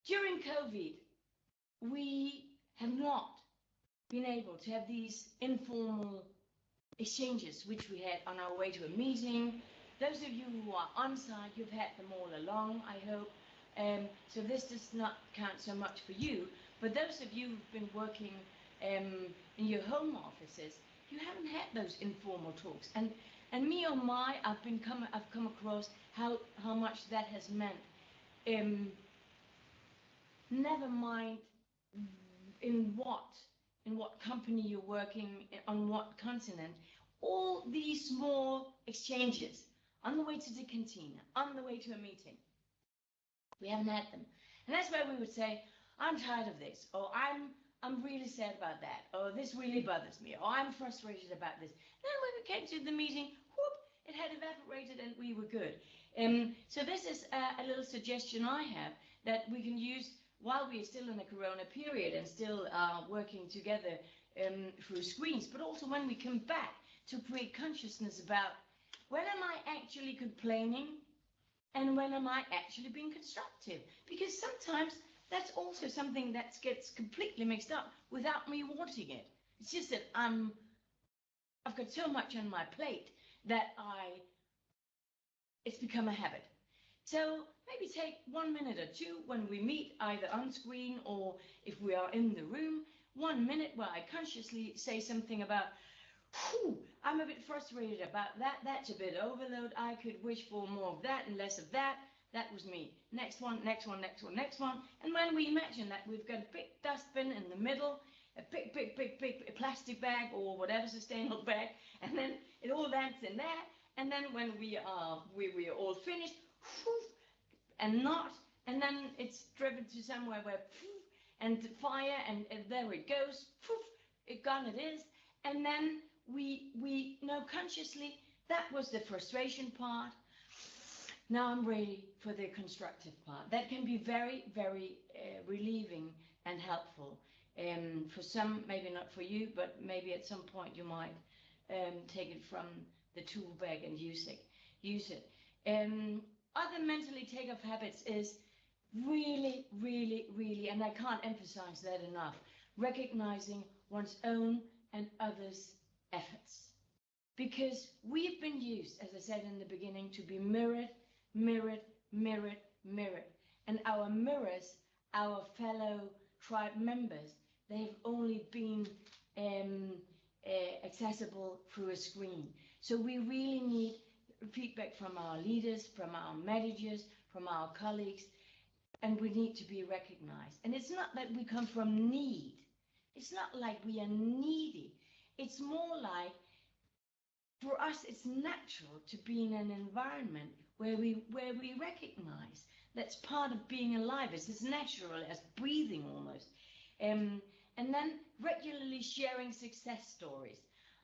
During COVID, we have not been able to have these informal exchanges which we had on our way to a meeting. Those of you who are on site, you've had them all along, I hope. So this does not count so much for you, but those of you who've been working in your home offices, you haven't had those informal talks. And me or my, I've come across how much that has meant. Never mind in what company you're working, on what continent, all these small exchanges on the way to the cantina, on the way to a meeting, we haven't had them. And that's where we would say, I'm tired of this, or I'm really sad about that, or this really bothers me, or I'm frustrated about this. And then when we came to the meeting, whoop, it had evaporated and we were good. So this is a little suggestion I have that we can use while we're still in a corona period and still working together through screens, but also when we come back to create consciousness about, when am I actually complaining and when am I actually being constructive? Because sometimes that's also something that gets completely mixed up without me wanting it. It's just that I've got so much on my plate that it's become a habit. So maybe take 1 minute or two when we meet, either on screen or if we are in the room, 1 minute where I consciously say something about, I'm a bit frustrated about that. That's a bit overload. I could wish for more of that and less of that. That was me. Next one, next one, next one, next one. And when we imagine that we've got a big dustbin in the middle, a big plastic bag or whatever sustainable bag, and then it all lands in there. And then when we are all finished, and then it's driven to somewhere where, and fire, and there it goes, gone it is. And then we know consciously that was the frustration part. Now I'm ready for the constructive part. That can be very, very relieving and helpful. For some, maybe not for you, but maybe at some point you might take it from the tool bag and use it. Other mentally take-off habits is really, really, really, and I can't emphasize that enough, recognizing one's own and others' efforts. Because we've been used, as I said in the beginning, to be mirrored, mirrored, mirrored, mirrored. And our mirrors, our fellow tribe members, they've only been accessible through a screen. So we really need feedback from our leaders, from our managers, from our colleagues, and we need to be recognized. And it's not that we come from need. It's not like we are needy. It's more like, for us, it's natural to be in an environment where we recognize that's part of being alive. It's as natural as breathing almost. And then regularly sharing success stories.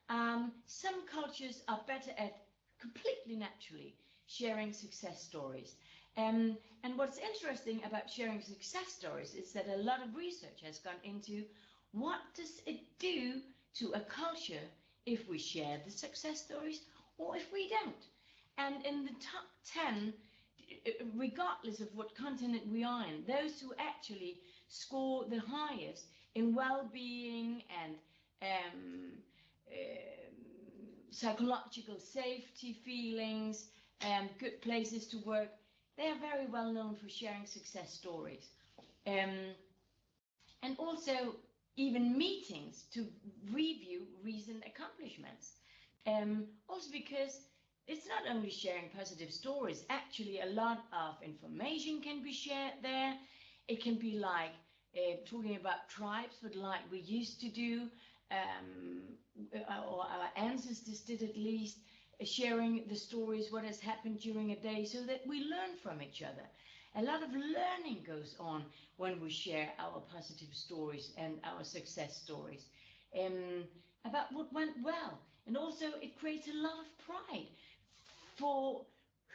Some cultures are better at completely naturally sharing success stories. And what's interesting about sharing success stories is that a lot of research has gone into what does it do to a culture if we share the success stories or if we don't. And in the top 10, regardless of what continent we are in, those who actually score the highest in well-being and psychological safety feelings and good places to work, they are very well known for sharing success stories. And also even meetings to review recent accomplishments. Also because it's not only sharing positive stories, actually a lot of information can be shared there. It can be like talking about tribes, but like we used to do, or our ancestors did at least, sharing the stories, what has happened during a day, so that we learn from each other. A lot of learning goes on when we share our positive stories and our success stories about what went well. And also it creates a lot of pride for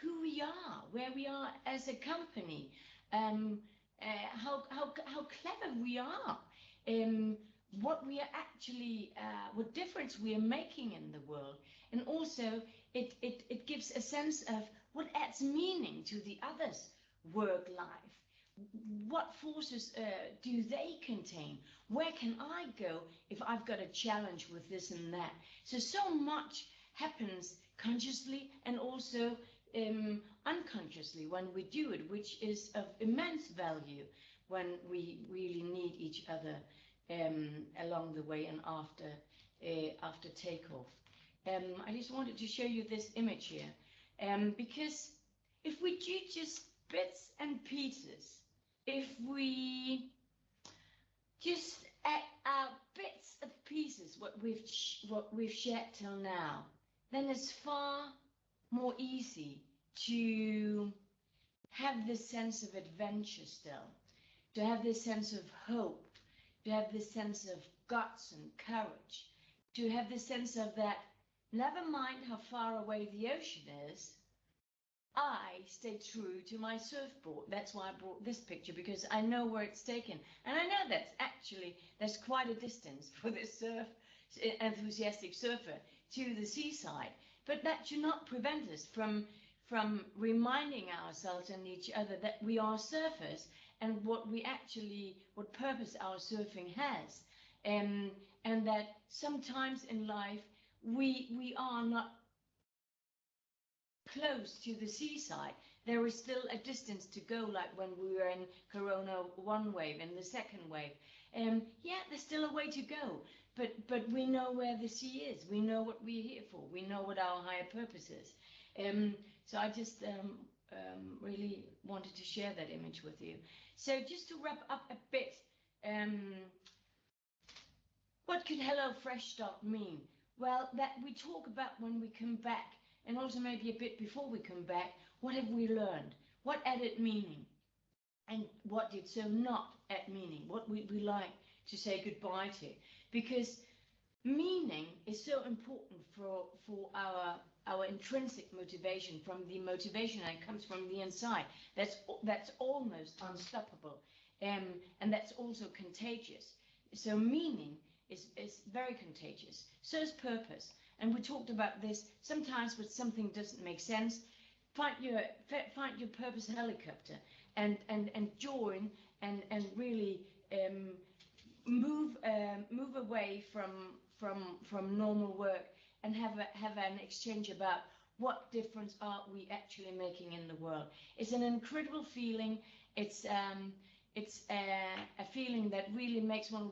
who we are, where we are as a company, how clever we are, what we are actually, what difference we are making in the world. And also it gives a sense of what adds meaning to the others' work life. What forces do they contain? Where can I go if I've got a challenge with this and that? So much happens consciously and also unconsciously when we do it, which is of immense value when we really need each other along the way and after takeoff. I just wanted to show you this image here because if we do just bits and pieces, if we just act out bits of pieces what we've shared till now, then it's far more easy to have this sense of adventure still, to have this sense of hope, to have this sense of guts and courage, to have this sense of that never mind how far away the ocean is, I stay true to my surfboard. That's why I brought this picture, because I know where it's taken. And I know there's quite a distance for this enthusiastic surfer to the seaside. But that should not prevent us from reminding ourselves and each other that we are surfers and what purpose our surfing has. And that sometimes in life we are not close to the seaside. There is still a distance to go, like when we were in Corona 1 wave and the second wave. Yeah, there's still a way to go, but we know where the sea is. We know what we're here for. We know what our higher purpose is. So I just really wanted to share that image with you. So just to wrap up a bit, what could HelloFresh Start mean? Well, that we talk about when we come back, and also maybe a bit before we come back, what have we learned? What added meaning? And what did so not add meaning? What would we like to say goodbye to? Because meaning is so important for our intrinsic motivation, from the motivation that comes from the inside. That's almost unstoppable. And that's also contagious. So meaning is very contagious. So is purpose. And we talked about this. Sometimes when something doesn't make sense, find your purpose helicopter and join and really move away from normal work and have an exchange about what difference are we actually making in the world. It's an incredible feeling. It's a feeling that really makes one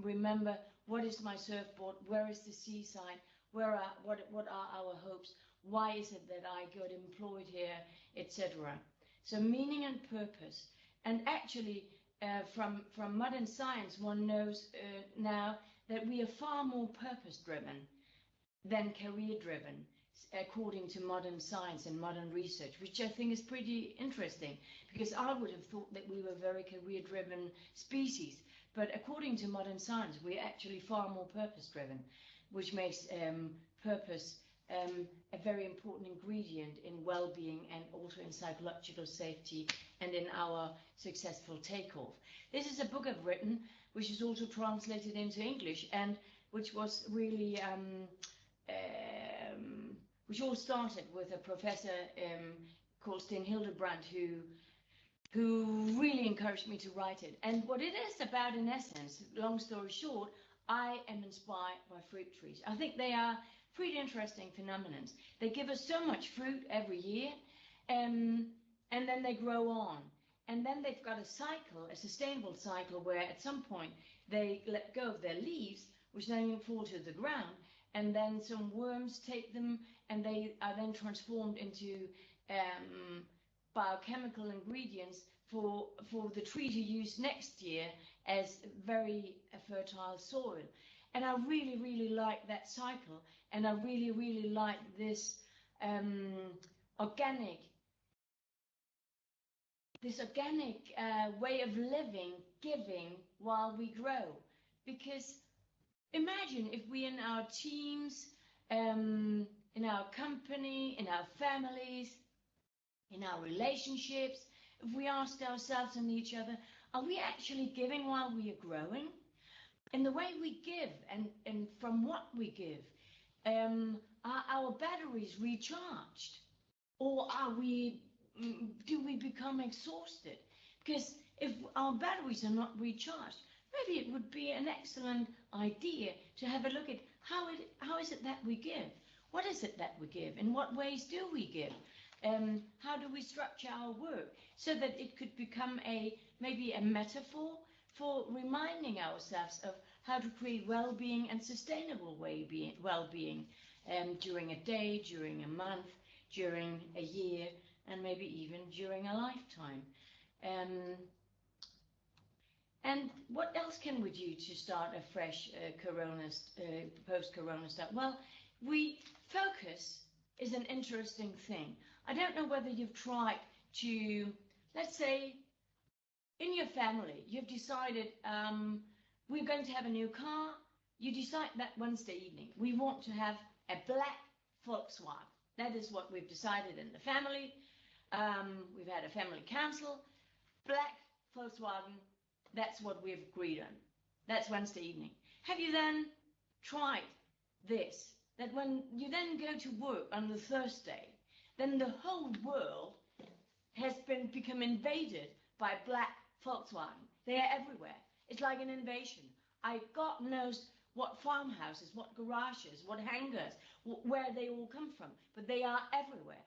remember what is my surfboard, where is the seaside, what are our hopes, why is it that I got employed here, etc. So meaning and purpose. And actually, from modern science, one knows now that we are far more purpose-driven than career-driven, according to modern science and modern research, which I think is pretty interesting, because I would have thought that we were a very career-driven species. But according to modern science, we're actually far more purpose-driven, which makes purpose a very important ingredient in well-being and also in psychological safety and in our successful takeoff. This is a book I've written, which is also translated into English, and which was really which all started with a professor called Sten Hildebrand, who really encouraged me to write it. And what it is about, in essence, long story short, I am inspired by fruit trees. I think they are pretty interesting phenomenons. They give us so much fruit every year, and then they grow on. And then they've got a cycle, a sustainable cycle, where at some point they let go of their leaves, which then fall to the ground, and then some worms take them, and they are then transformed into biochemical ingredients for the tree to use next year as very fertile soil. And I really, really like that cycle, and I really, really like this organic way of living, giving while we grow. Because imagine if we in our teams, in our company, in our families, in our relationships, if we asked ourselves and each other, are we actually giving while we are growing? In the way we give and from what we give, are our batteries recharged? Or do we become exhausted? Because if our batteries are not recharged, maybe it would be an excellent idea to have a look at how is it that we give? What is it that we give? In what ways do we give? How do we structure our work so that it could become maybe a metaphor for reminding ourselves of how to create well-being and sustainable well-being during a day, during a month, during a year, and maybe even during a lifetime. And what else can we do to start a fresh post-corona start? Well, focus is an interesting thing. I don't know whether you've tried to, let's say, in your family, you've decided we're going to have a new car. You decide that Wednesday evening, we want to have a black Volkswagen. That is what we've decided in the family. We've had a family council. Black Volkswagen, that's what we've agreed on. That's Wednesday evening. Have you then tried this? That when you then go to work on the Thursday, then the whole world has become invaded by black Volkswagen. They are everywhere. It's like an invasion. God knows what farmhouses, what garages, what hangars, where they all come from, but they are everywhere.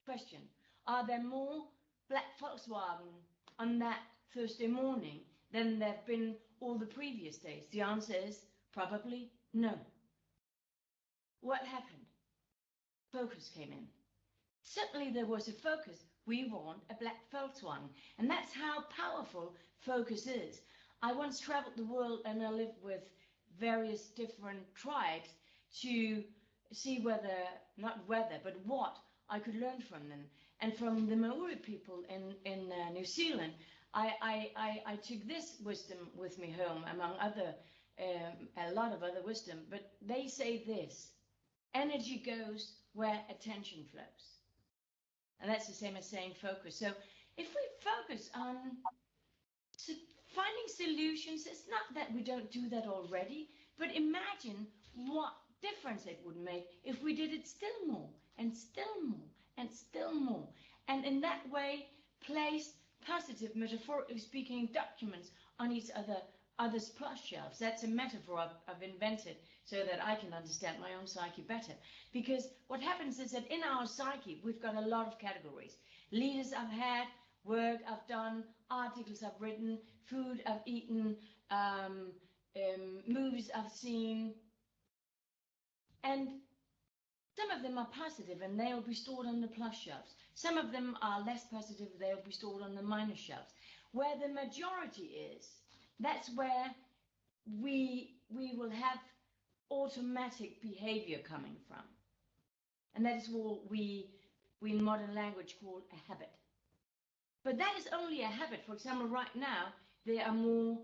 Question, are there more black Volkswagen on that Thursday morning than there have been all the previous days? The answer is probably no. What happened? Focus came in. Certainly there was a focus. We want a black Volkswagen. And that's how powerful focus is. I once traveled the world and I lived with various different tribes to see what I could learn from them. And from the Maori people in New Zealand, I took this wisdom with me home, among a lot of other wisdom. But they say this: energy goes where attention flows. And that's the same as saying focus. So if we focus on finding solutions, it's not that we don't do that already, but imagine what difference it would make if we did it still more and still more and still more. And in that way, place positive, metaphorically speaking, documents on each other's plus shelves. That's a metaphor I've invented so that I can understand my own psyche better. Because what happens is that in our psyche, we've got a lot of categories. Leaders I've had, work I've done, articles I've written, food I've eaten, movies I've seen. And some of them are positive and they'll be stored on the plus shelves. Some of them are less positive, they'll be stored on the minus shelves. Where the majority is, that's where we will have automatic behavior coming from. And that is what we in modern language call a habit. But that is only a habit. For example, right now, there are more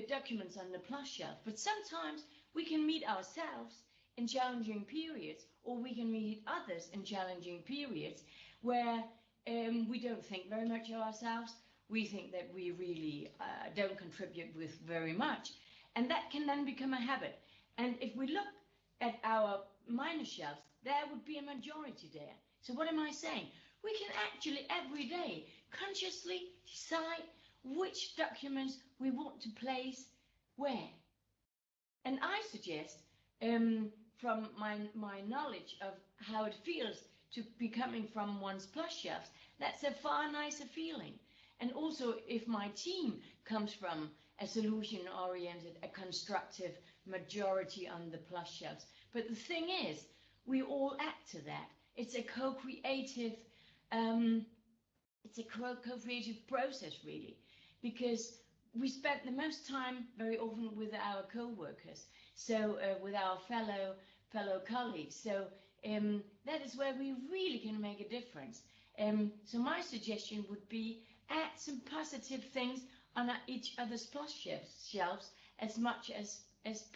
documents on the plus shelf. But sometimes we can meet ourselves in challenging periods, or we can meet others in challenging periods where we don't think very much of ourselves. We think that we really don't contribute with very much. And that can then become a habit. And if we look at our minus shelves, there would be a majority there. So what am I saying? We can actually every day consciously decide which documents we want to place where. And I suggest, from my knowledge of how it feels to be coming from one's plus shelves, that's a far nicer feeling. And also, if my team comes from a solution-oriented, a constructive majority on the plus shelves. But the thing is, we all add to that. It's a co-creative, process, really, because we spend the most time very often with our co-workers, so with our fellow colleagues. So that is where we really can make a difference. So my suggestion would be add some positive things on each other's plus shelves as much as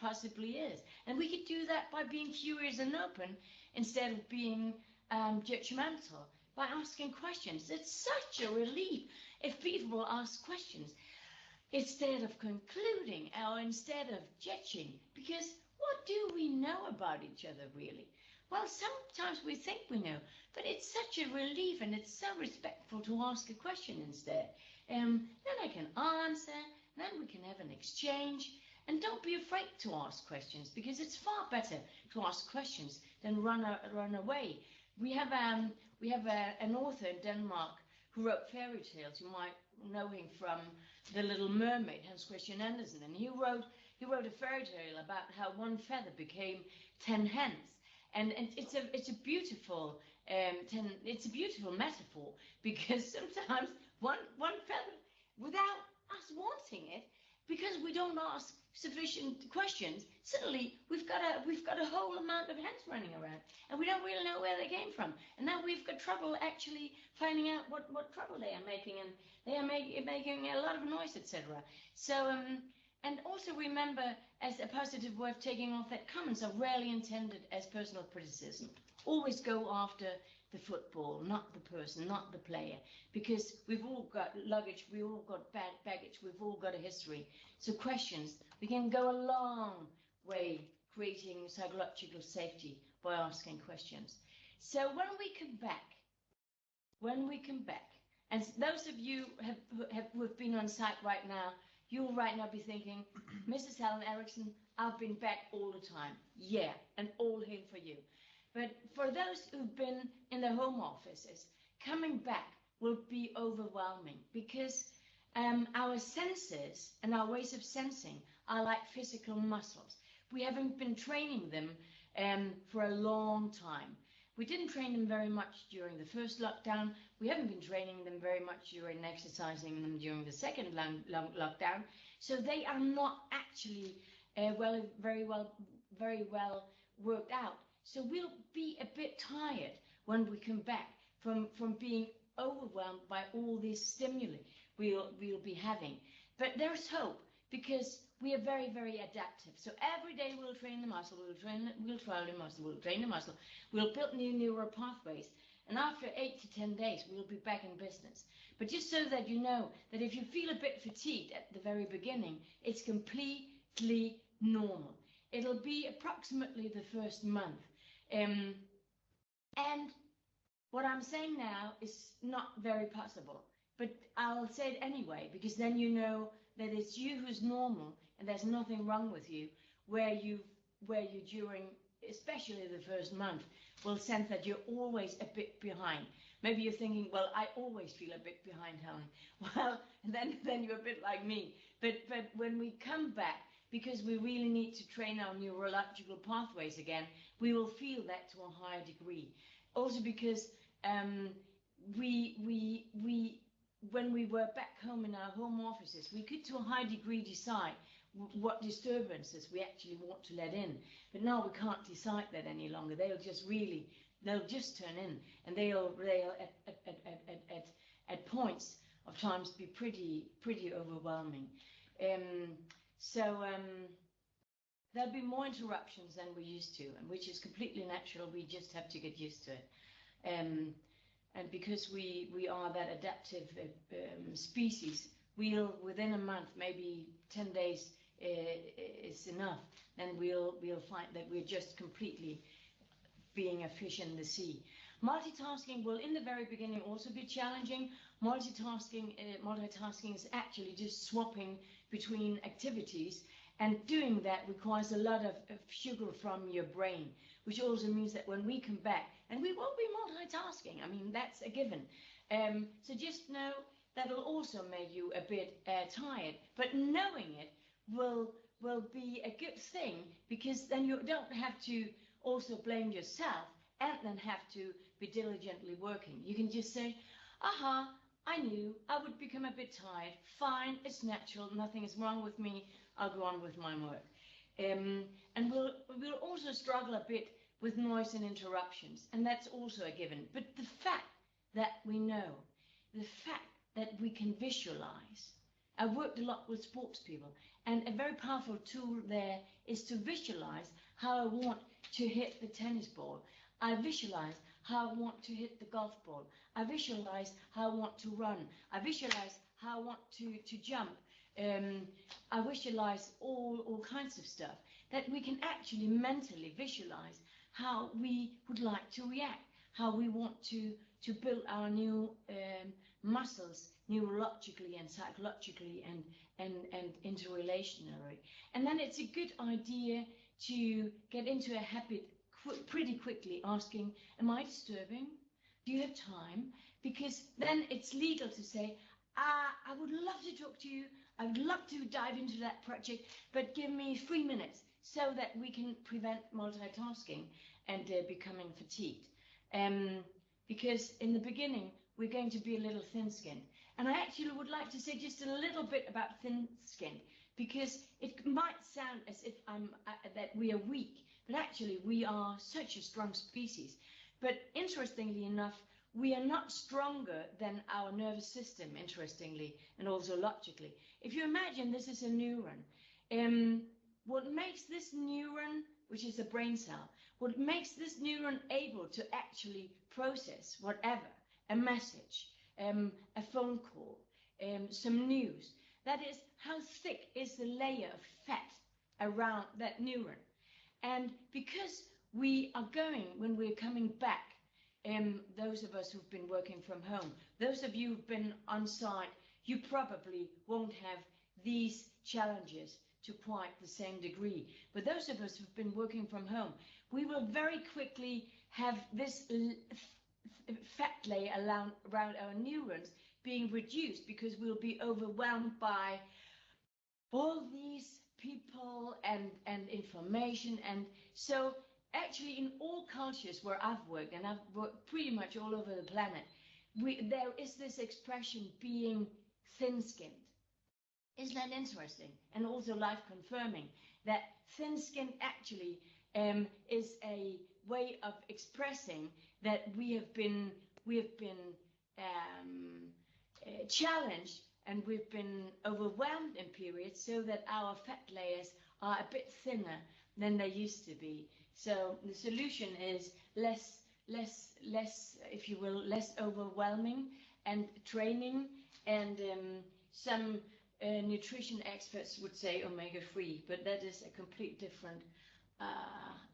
possibly is. And we could do that by being curious and open instead of being judgmental, by asking questions. It's such a relief if people will ask questions instead of concluding or instead of judging, because what do we know about each other really? Well, sometimes we think we know, but it's such a relief and it's so respectful to ask a question instead. Then I can answer, then we can have an exchange. And don't be afraid to ask questions, because it's far better to ask questions than run away. We have an author in Denmark who wrote fairy tales. You might know him from The Little Mermaid, Hans Christian Andersen, and he wrote a fairy tale about how one feather became 10 hens. And it's a beautiful metaphor, because sometimes one feather, without us wanting it, because we don't ask sufficient questions, suddenly we've got a whole amount of hens running around, and we don't really know where they came from. And now we've got trouble actually finding out what trouble they are making, and they are making a lot of noise, etc. So and also remember, as a positive way of taking off, that comments are rarely intended as personal criticism. Always go after the football, not the person, not the player, because we've all got luggage, we've all got baggage, we've all got a history. So questions, we can go a long way creating psychological safety by asking questions. So when we come back, and those of you who have been on site right now, you'll right now be thinking, Mrs. Helen Eriksen, I've been back all the time. Yeah, and all hail for you. But for those who've been in the home offices, coming back will be overwhelming, because our senses and our ways of sensing are like physical muscles. We haven't been training them for a long time. We didn't train them very much during the first lockdown. We haven't been training them very much during exercising them during the second lockdown. So they are not actually very well worked out. So we'll be a bit tired when we come back from being overwhelmed by all these stimuli we'll be having. But there's hope, because we are very, very adaptive. So every day we'll train the muscle, we'll train the muscle, we'll build new neural pathways. And after 8 to 10 days, we'll be back in business. But just so that you know that if you feel a bit fatigued at the very beginning, it's completely normal. It'll be approximately the first month. And what I'm saying now is not very possible, but I'll say it anyway, because then you know that it's you who's normal and there's nothing wrong with you, where you during, especially the first month, will sense that you're always a bit behind. Maybe you're thinking, well, I always feel a bit behind, Helen. Well, then you're a bit like me. But when we come back, because we really need to train our neurological pathways again, we will feel that to a higher degree. Also because when we were back home in our home offices, we could to a high degree decide what disturbances we actually want to let in. But now we can't decide that any longer. They'll just turn in, and they'll at points of times be pretty overwhelming. There'll be more interruptions than we used to, and which is completely natural. We just have to get used to it. And because we are that adaptive species, we'll, within a month, maybe 10 days is enough, then we'll find that we're just completely being a fish in the sea. Multitasking will, in the very beginning, also be challenging. Multitasking is actually just swapping between activities, and doing that requires a lot of sugar from your brain, which also means that when we come back, and we won't be multitasking, I mean, that's a given. So just know that'll also make you a bit tired, but knowing it will be a good thing, because then you don't have to also blame yourself and then have to be diligently working. You can just say, aha, I knew I would become a bit tired. Fine, it's natural, nothing is wrong with me, I'll go on with my work. And we'll also struggle a bit with noise and interruptions, and that's also a given. But the fact that we know, the fact that we can visualize. I've worked a lot with sports people, and a very powerful tool there is to visualize how I want to hit the tennis ball. I visualize how I want to hit the golf ball. I visualize how I want to run. I visualize how I want to jump. I visualize all kinds of stuff that we can actually mentally visualize how we would like to react, how we want to build our new muscles neurologically and psychologically and interrelationally. And then it's a good idea to get into a habit pretty quickly, asking, am I disturbing? Do you have time? Because then it's legal to say, I would love to talk to you, I would love to dive into that project, but give me 3 minutes so that we can prevent multitasking and becoming fatigued. Because in the beginning, we're going to be a little thin-skinned. And I actually would like to say just a little bit about thin-skinned, because it might sound as if that we are weak, but actually we are such a strong species. But interestingly enough, we are not stronger than our nervous system, interestingly, and also logically. If you imagine this is a neuron, what makes this neuron, which is a brain cell, what makes this neuron able to actually process whatever, a message, a phone call, some news, that is, how thick is the layer of fat around that neuron. And because we are going, when we're coming back, those of us who've been working from home, those of you who've been on site, you probably won't have these challenges to quite the same degree. But those of us who've been working from home, we will very quickly have this fat layer around our neurons being reduced, because we'll be overwhelmed by all these people and information. And so actually in all cultures where I've worked, and I've worked pretty much all over the planet, there is this expression being thin-skinned. Isn't that interesting? And also life confirming that thin-skinned actually is a way of expressing that we have been challenged, and we've been overwhelmed in periods, so that our fat layers are a bit thinner than they used to be. So the solution is less, if you will, less overwhelming and training, and some nutrition experts would say omega-3, but that is a complete different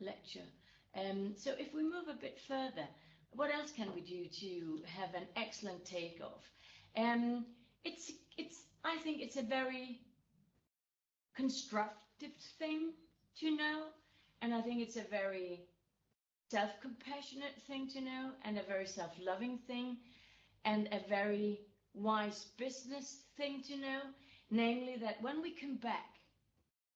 lecture. So if we move a bit further, what else can we do to have an excellent takeoff? I think it's a very constructive thing to know, and I think it's a very self-compassionate thing to know, and a very self-loving thing, and a very wise business thing to know, namely that when we come back,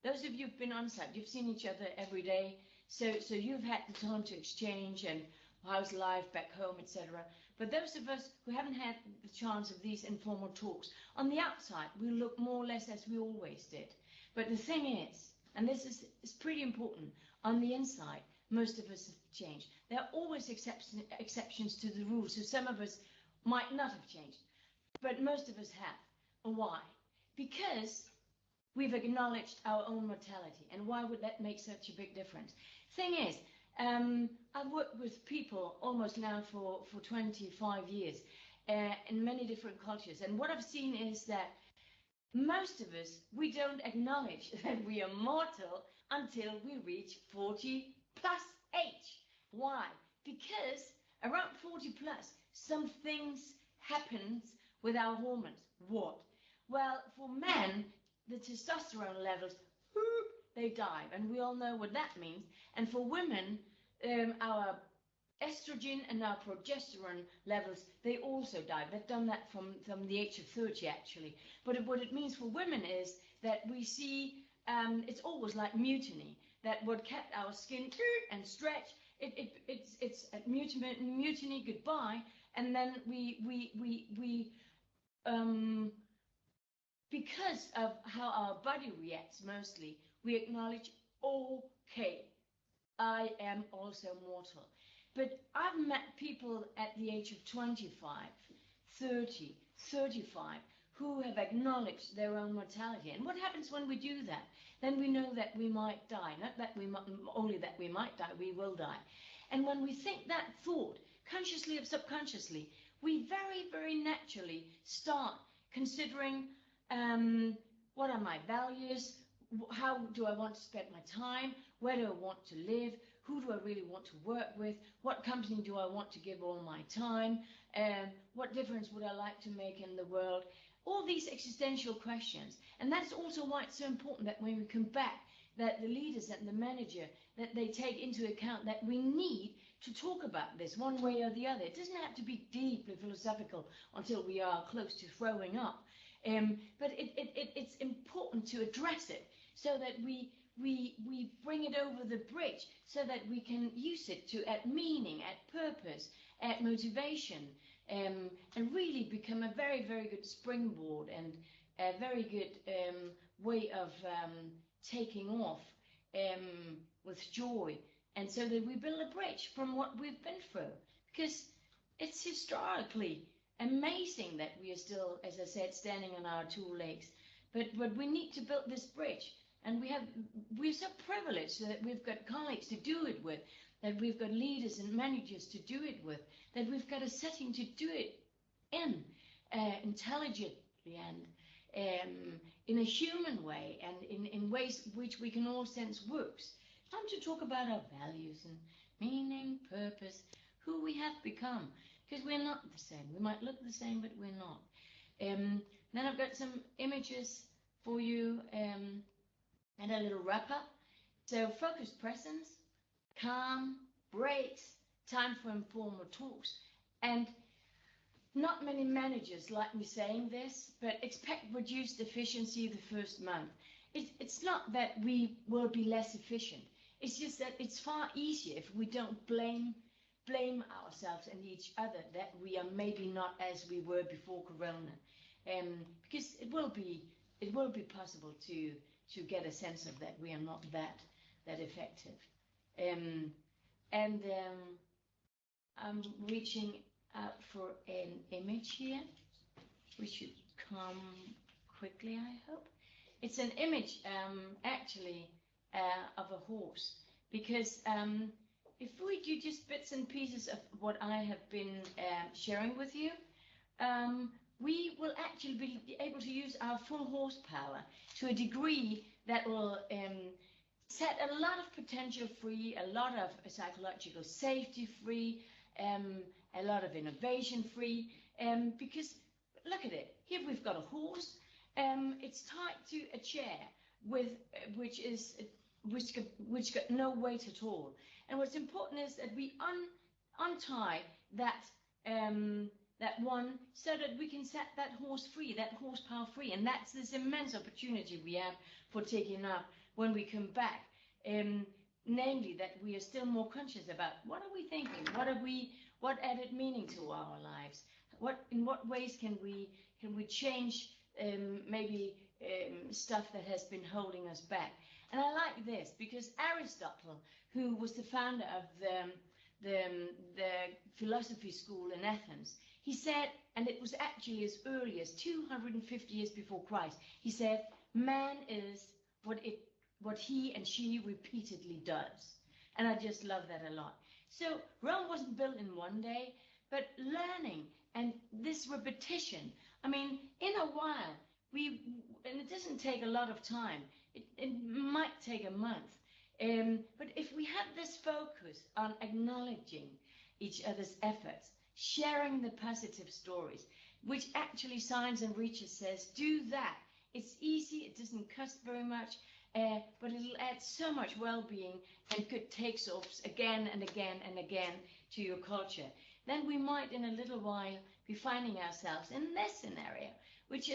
those of you who've been on site, you've seen each other every day, so you've had the time to exchange and how's life back home, etc. But those of us who haven't had the chance of these informal talks, on the outside, we look more or less as we always did. But the thing is, and this is pretty important, on the inside, most of us have changed. There are always exceptions to the rules, so some of us might not have changed, but most of us have. Why? Because we've acknowledged our own mortality. And why would that make such a big difference? Thing is, I've worked with people almost now for 25 years in many different cultures. And what I've seen is that most of us, we don't acknowledge that we are mortal until we reach 40 plus age. Why? Because around 40 plus, some things happens with our hormones. What? Well, for men, the testosterone levels, they dive, and we all know what that means. And for women, our estrogen and our progesterone levels, they also dive. They've done that from the age of 30, actually. But what it means for women is that we see, it's always like mutiny, that what kept our skin and stretch, it's at mutiny, goodbye, and then we because of how our body reacts mostly, we acknowledge, okay, I am also mortal. But I've met people at the age of 25, 30, 35, who have acknowledged their own mortality. And what happens when we do that? Then we know that we might die. Not that we might, only that we might die, we will die. And when we think that thought, consciously or subconsciously, we very, very naturally start considering what are my values, how do I want to spend my time, where do I want to live, who do I really want to work with, what company do I want to give all my time, what difference would I like to make in the world, all these existential questions. And that's also why it's so important that when we come back, that the leaders and the manager, that they take into account that we need to talk about this one way or the other. It doesn't have to be deeply philosophical until we are close to throwing up. But it's important to address it so that we bring it over the bridge so that we can use it to add meaning, add purpose, add motivation, and really become a very, very good springboard and a very good way of taking off with joy, and so that we build a bridge from what we've been through, because it's historically amazing that we are still, as I said, standing on our two legs, but we need to build this bridge, and we're so privileged that we've got colleagues to do it with, that we've got leaders and managers to do it with, that we've got a setting to do it in intelligently and in a human way, and in ways which we can all sense works. Time to talk about our values and meaning, purpose, who we have become, because we're not the same. We might look the same, but we're not. Then I've got some images for you and a little wrap-up. So focused presence, calm, breaks, time for informal talks, and not many managers like me saying this, but expect reduced efficiency the first month. It's not that we will be less efficient. It's just that it's far easier if we don't blame ourselves and each other that we are maybe not as we were before Corona, because it will be possible to get a sense of that we are not that effective, and I'm reaching out for an image here, which should come quickly, I hope. It's an image actually of a horse, because if we do just bits and pieces of what I have been sharing with you, we will actually be able to use our full horsepower to a degree that will set a lot of potential free, a lot of psychological safety free, a lot of innovation free, because look at it. Here we've got a horse. It's tied to a chair which got no weight at all. And what's important is that we untie that one so that we can set that horse free, that horsepower free. And that's this immense opportunity we have for taking up when we come back. Namely that we are still more conscious about what are we thinking, what added meaning to our lives, in what ways can we change maybe stuff that has been holding us back. And I like this because Aristotle, who was the founder of the philosophy school in Athens, he said, and it was actually as early as 250 years before Christ, he said, man is what he and she repeatedly does. And I just love that a lot. So Rome wasn't built in one day, but learning and this repetition, I mean, in a while, and it doesn't take a lot of time, it might take a month, but if we have this focus on acknowledging each other's efforts, sharing the positive stories, which actually Science and Research says, do that. It's easy, it doesn't cost very much, but it'll add so much well-being and good takes-offs again and again and again to your culture. Then we might in a little while be finding ourselves in this scenario, which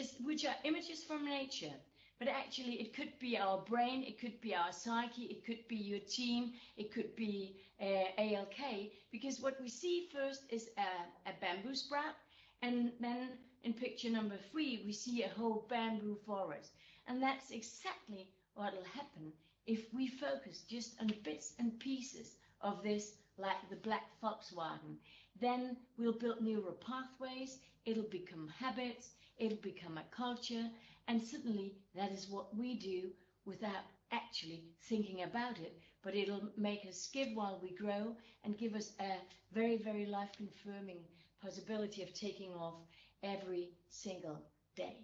are images from nature, but actually it could be our brain, it could be our psyche, it could be your team, it could be ALK, because what we see first is a bamboo sprout, and then in picture number 3 we see a whole bamboo forest, and that's exactly what will happen if we focus just on bits and pieces of this, like the black Volkswagen. Then we'll build neural pathways, it'll become habits, it'll become a culture, and suddenly that is what we do without actually thinking about it, but it'll make us give while we grow and give us a very, very life-confirming possibility of taking off every single day.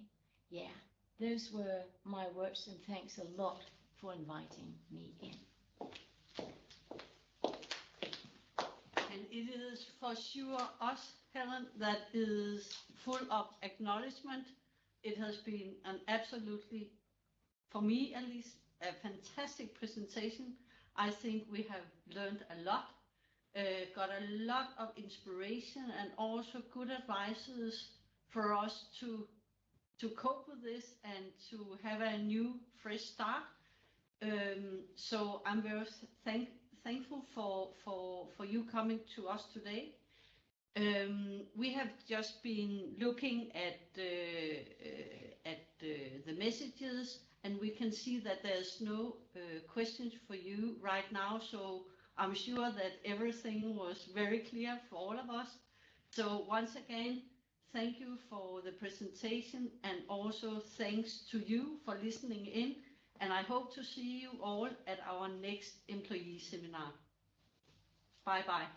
Yeah, those were my words, and thanks a lot for inviting me in. And it is for sure us, Helen, that is full of acknowledgement. It has been an absolutely, for me at least, a fantastic presentation. I think we have learned a lot, got a lot of inspiration and also good advices for us to cope with this and to have a new, fresh start. So I'm very thankful for you coming to us today. We have just been looking at the messages, and we can see that there's no questions for you right now. So I'm sure that everything was very clear for all of us. So once again, thank you for the presentation, and also thanks to you for listening in. And I hope to see you all at our next employee seminar. Bye-bye.